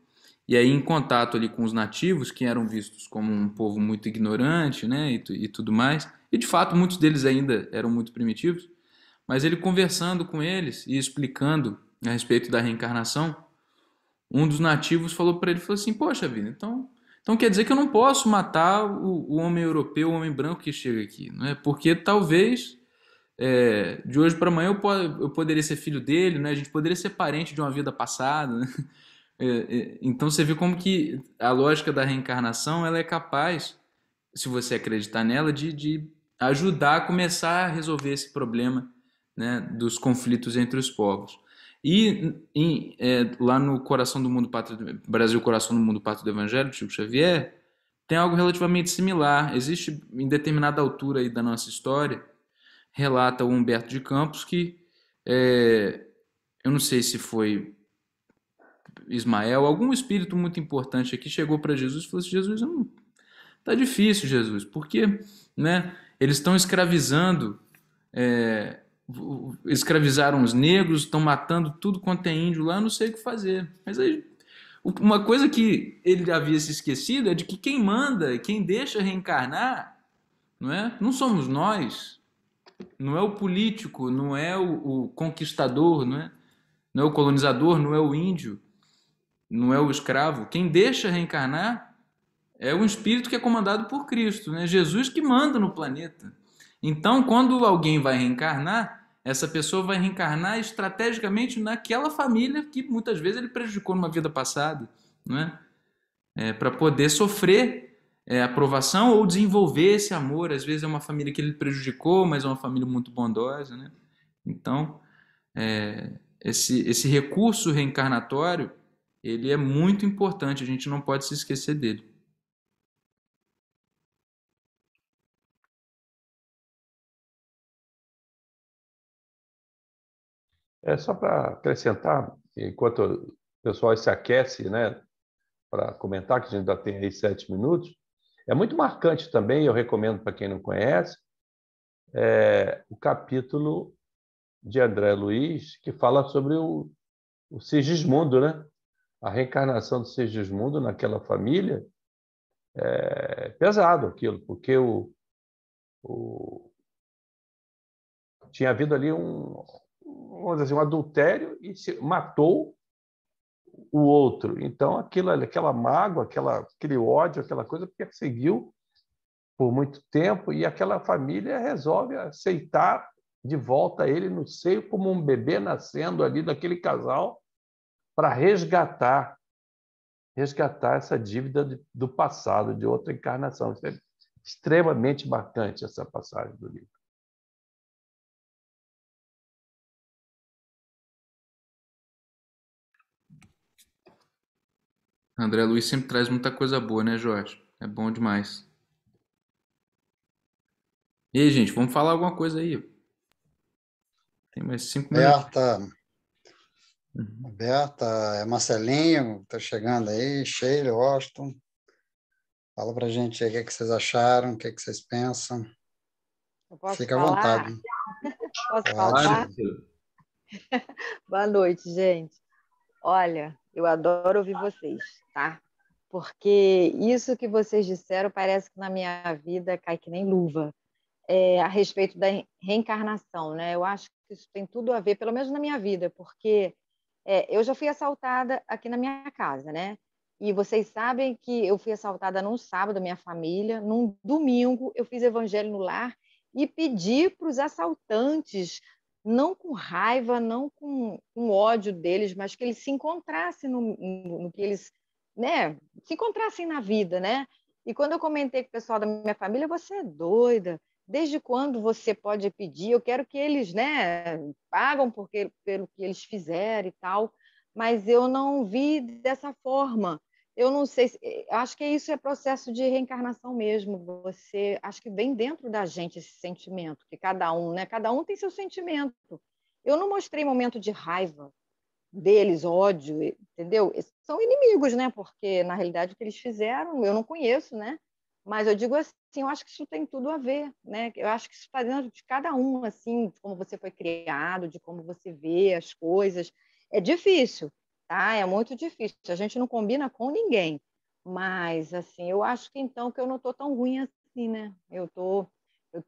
e aí em contato ali com os nativos, que eram vistos como um povo muito ignorante, né, e tudo mais, e de fato muitos deles ainda eram muito primitivos, mas ele conversando com eles e explicando a respeito da reencarnação, um dos nativos falou para ele, falou assim: poxa vida, então quer dizer que eu não posso matar o homem europeu, o homem branco que chega aqui, não é? Porque talvez de hoje para amanhã eu poderia ser filho dele, né? A gente poderia ser parente de uma vida passada, né? Então você vê como que a lógica da reencarnação ela é capaz, se você acreditar nela, de ajudar a começar a resolver esse problema, né, dos conflitos entre os povos. E lá no Coração do Mundo, Brasil, Coração do Mundo, Pátria do Evangelho, Chico Xavier, tem algo relativamente similar. Existe, em determinada altura aí da nossa história, relata o Humberto de Campos que, eu não sei se foi Ismael, algum espírito muito importante aqui chegou para Jesus e falou assim: Jesus, tá difícil, Jesus, porque, né, eles estão escravizando, escravizaram os negros, estão matando tudo quanto é índio lá, eu não sei o que fazer. Mas aí, uma coisa que ele havia se esquecido é de que quem manda, quem deixa reencarnar, não somos nós, não é o político, não é o conquistador, não é o colonizador, não é o índio, não é o escravo. Quem deixa reencarnar é o espírito que é comandado por Cristo, né? Jesus que manda no planeta. Então, quando alguém vai reencarnar, essa pessoa vai reencarnar estrategicamente naquela família que muitas vezes ele prejudicou numa vida passada, não é? Para poder sofrer aprovação ou desenvolver esse amor. Às vezes é uma família que ele prejudicou, mas é uma família muito bondosa, né? Então, esse recurso reencarnatório, ele é muito importante, a gente não pode se esquecer dele. Só para acrescentar, enquanto o pessoal se aquece, né, para comentar, que a gente ainda tem aí 7 minutos, é muito marcante também, eu recomendo para quem não conhece, o capítulo de André Luiz, que fala sobre o Sigismundo, né? A reencarnação do Sigismundo naquela família é pesado aquilo, porque tinha havido ali vamos dizer assim, um adultério e se matou o outro. Então, aquela mágoa, aquele ódio, aquela coisa perseguiu por muito tempo e aquela família resolve aceitar de volta ele no seio como um bebê nascendo ali daquele casal para resgatar resgatar essa dívida do passado, de outra encarnação. Isso é extremamente marcante, essa passagem do livro. André Luiz sempre traz muita coisa boa, né, Jorge? É bom demais. E aí, gente, vamos falar alguma coisa aí. Tem mais 5 minutos. Berta, Marcelinho, está chegando aí, Sheila, Washington. Fala para a gente aí o que vocês acharam, o que vocês pensam. Eu posso Fica à falar? vontade. Posso Pode. falar? Boa noite, gente. Olha, eu adoro ouvir vocês, tá? Porque isso que vocês disseram parece que na minha vida cai que nem luva. A respeito da reencarnação, né? Eu acho que isso tem tudo a ver, pelo menos na minha vida, porque eu já fui assaltada aqui na minha casa, né? E vocês sabem que eu fui assaltada num sábado, minha família, num domingo eu fiz evangelho no lar e pedi para os assaltantes, não com raiva, não com ódio deles, mas que eles se encontrassem no que eles, né? Se encontrassem na vida, né? E quando eu comentei com o pessoal da minha família, você é doida. Desde quando você pode pedir? Eu quero que eles, né, pagam pelo que eles fizeram e tal, mas eu não vi dessa forma. Eu não sei, acho que isso é processo de reencarnação mesmo. Você, acho que vem dentro da gente esse sentimento, que cada um, né, cada um tem seu sentimento. Eu não mostrei momento de raiva deles, ódio, entendeu? São inimigos, né? Porque na realidade o que eles fizeram, eu não conheço, né? Mas eu digo assim, eu acho que isso tem tudo a ver, né? Eu acho que isso está dentro de cada um, assim, de como você foi criado, de como você vê as coisas. É difícil, tá? É muito difícil. A gente não combina com ninguém. Mas, assim, eu acho que então que eu não estou tão ruim assim, né? Eu tô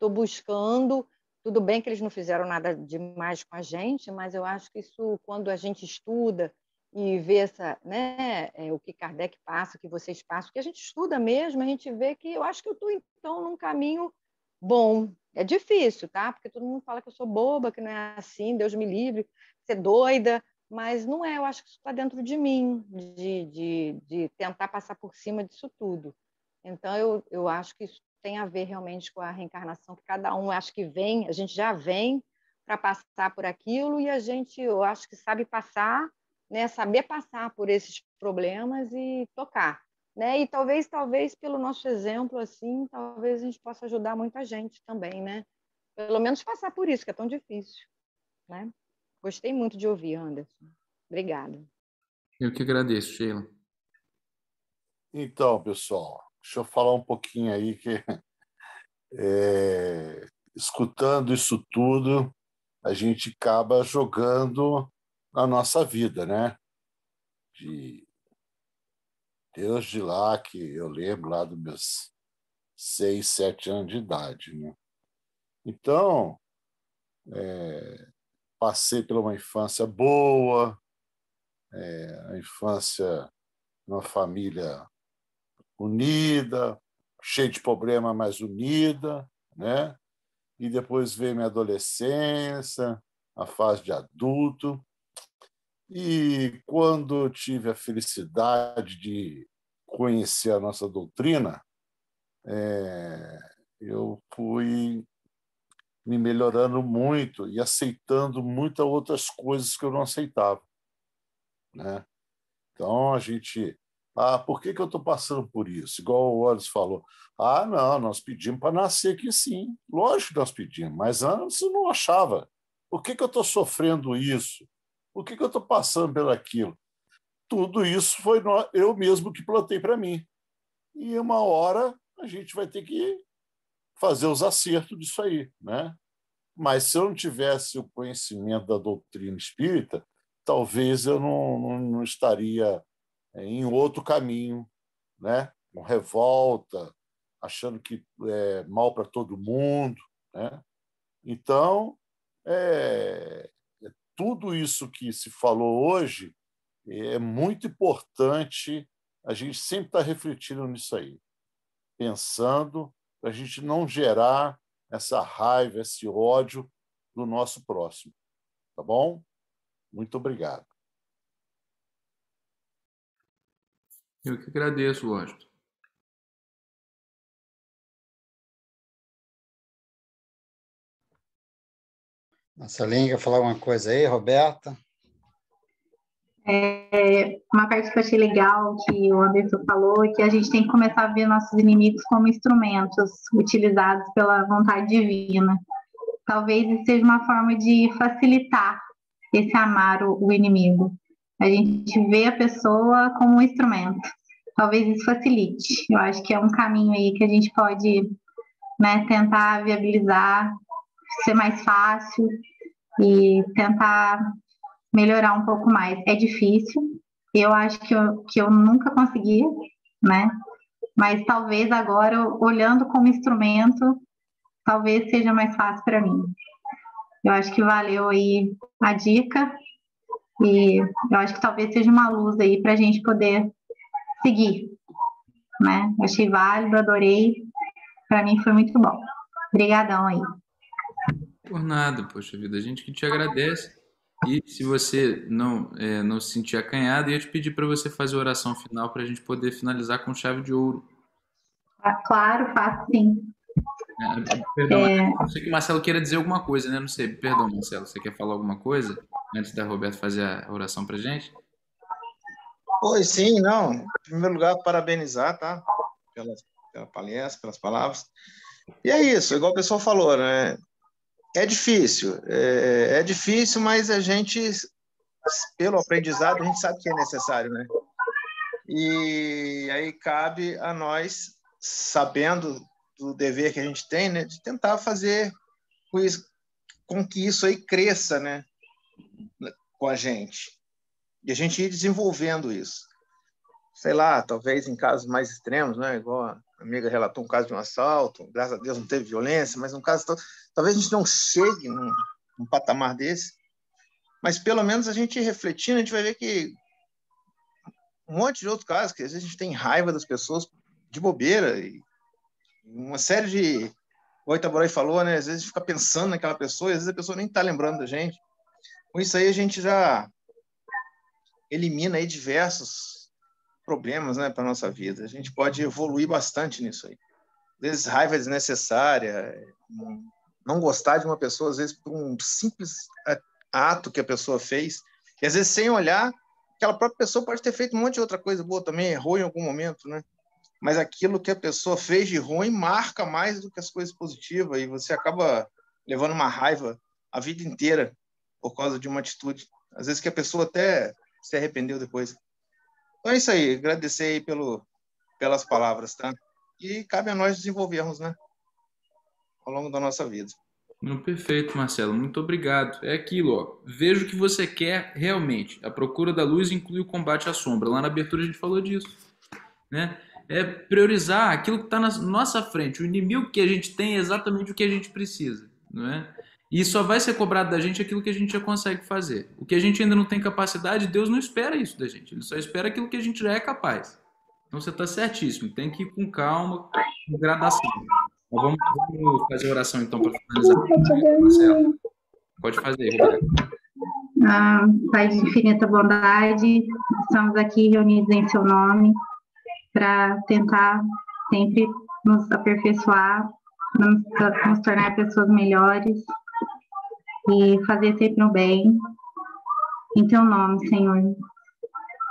buscando. Tudo bem que eles não fizeram nada demais com a gente, mas eu acho que isso, quando a gente estuda e vê né, o que Kardec passa, o que vocês passam, o que a gente estuda mesmo, a gente vê que eu acho que eu estou, então, num caminho bom. É difícil, tá? Porque todo mundo fala que eu sou boba, que não é assim, Deus me livre, ser doida, mas não é, eu acho que isso está dentro de mim, de tentar passar por cima disso tudo. Então, eu acho que isso tem a ver realmente com a reencarnação, que cada um acho que vem, a gente já vem para passar por aquilo e a gente, eu acho que sabe passar, né, saber passar por esses problemas e tocar, né? E talvez pelo nosso exemplo assim, talvez a gente possa ajudar muita gente também, né? Pelo menos passar por isso que é tão difícil, né? Gostei muito de ouvir, Anderson. Obrigada. Eu que agradeço, Sheila. Então, pessoal, deixa eu falar um pouquinho aí que escutando isso tudo, a gente acaba jogando na nossa vida, né? Desde lá que eu lembro, lá dos meus 6, 7 anos de idade, né? Então, passei por uma infância boa, a infância numa família unida, cheia de problema, mas unida, né? E depois veio minha adolescência, a fase de adulto. E quando eu tive a felicidade de conhecer a nossa doutrina, eu fui me melhorando muito e aceitando muitas outras coisas que eu não aceitava, né? Então, a gente... por que eu estou passando por isso? Igual o Wallace falou. Não, nós pedimos para nascer aqui sim. Lógico que nós pedimos, mas antes eu não achava. Por que eu estou sofrendo isso? Por que eu estou passando pelo aquilo? Tudo isso foi eu mesmo que plantei para mim. E uma hora a gente vai ter que fazer os acertos disso aí, né? Mas se eu não tivesse o conhecimento da doutrina espírita, talvez eu não estaria em outro caminho, né? Com revolta, achando que é mal para todo mundo, né? Então, é, tudo isso que se falou hoje é muito importante a gente sempre estar refletindo nisso aí, pensando para a gente não gerar essa raiva, esse ódio do nosso próximo. Tá bom? Muito obrigado. Eu que agradeço, Washington. Marcelinho, quer falar alguma coisa aí, Roberta? Uma parte que eu achei legal que o Anderson falou é que a gente tem que começar a ver nossos inimigos como instrumentos utilizados pela vontade divina. Talvez isso seja uma forma de facilitar esse amar o inimigo. A gente vê a pessoa como um instrumento. Talvez isso facilite. Eu acho que é um caminho aí que a gente pode, né, tentar viabilizar, ser mais fácil e tentar melhorar um pouco mais. É difícil, eu acho que eu nunca consegui, né? Mas talvez agora, olhando como instrumento, talvez seja mais fácil para mim. Eu acho que valeu aí a dica e eu acho que talvez seja uma luz aí para a gente poder seguir, né? Achei válido, adorei, para mim foi muito bom. Obrigadão aí. Por nada, poxa vida, a gente que te agradece. E se você não se sentir acanhado, eu ia te pedir para você fazer a oração final para a gente poder finalizar com chave de ouro. Claro, faço sim. Perdão, eu sei que o Marcelo queira dizer alguma coisa, né? Não sei, perdão, Marcelo, você quer falar alguma coisa antes da Roberta fazer a oração para a gente? Pois sim, não. Em primeiro lugar, parabenizar, tá? Pela palestra, pelas palavras. E é isso, igual o pessoal falou, né? É difícil, mas a gente, pelo aprendizado, a gente sabe que é necessário, né? E aí cabe a nós, sabendo do dever que a gente tem, né, de tentar fazer com que isso aí cresça, né, com a gente. E a gente ir desenvolvendo isso. Sei lá, talvez em casos mais extremos, né, igual a amiga relatou um caso de um assalto, graças a Deus não teve violência, mas um caso, talvez a gente não chegue num patamar desse, mas pelo menos a gente refletindo, a gente vai ver que um monte de outros casos, que às vezes a gente tem raiva das pessoas de bobeira, e uma série de... O Itaboraí falou, né? Às vezes a gente fica pensando naquela pessoa, e às vezes a pessoa nem está lembrando da gente. Com isso aí a gente já elimina aí diversos problemas, né, para a nossa vida. A gente pode evoluir bastante nisso aí. Às vezes raiva é desnecessária, não gostar de uma pessoa, às vezes por um simples ato que a pessoa fez, e às vezes sem olhar, aquela própria pessoa pode ter feito um monte de outra coisa boa também, errou em algum momento, né? Mas aquilo que a pessoa fez de ruim marca mais do que as coisas positivas, e você acaba levando uma raiva a vida inteira por causa de uma atitude. Às vezes que a pessoa até se arrependeu depois. Então é isso aí, agradecer aí pelas palavras, tá? E cabe a nós desenvolvermos, né, ao longo da nossa vida. Perfeito, Marcelo, muito obrigado. É aquilo, ó. Veja o que você quer realmente. A procura da luz inclui o combate à sombra. Lá na abertura a gente falou disso, né? É priorizar aquilo que está na nossa frente. O inimigo que a gente tem é exatamente o que a gente precisa, não é? E só vai ser cobrado da gente aquilo que a gente já consegue fazer. O que a gente ainda não tem capacidade, Deus não espera isso da gente. Ele só espera aquilo que a gente já é capaz. Então você está certíssimo. Tem que ir com calma, com gradação. Mas vamos fazer a oração então para finalizar. Marcelo, pode fazer, Roberto. Pai de infinita bondade, estamos aqui reunidos em seu nome para tentar sempre nos aperfeiçoar, nos tornar pessoas melhores e fazer sempre o bem. Em teu nome, Senhor.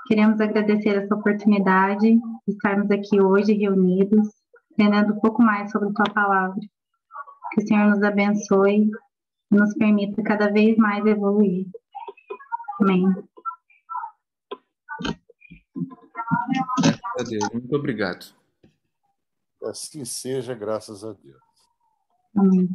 Queremos agradecer essa oportunidade de estarmos aqui hoje reunidos, aprendendo um pouco mais sobre tua palavra. Que o Senhor nos abençoe e nos permita cada vez mais evoluir. Amém. Graças a Deus. Muito obrigado. Assim seja, graças a Deus. Amém.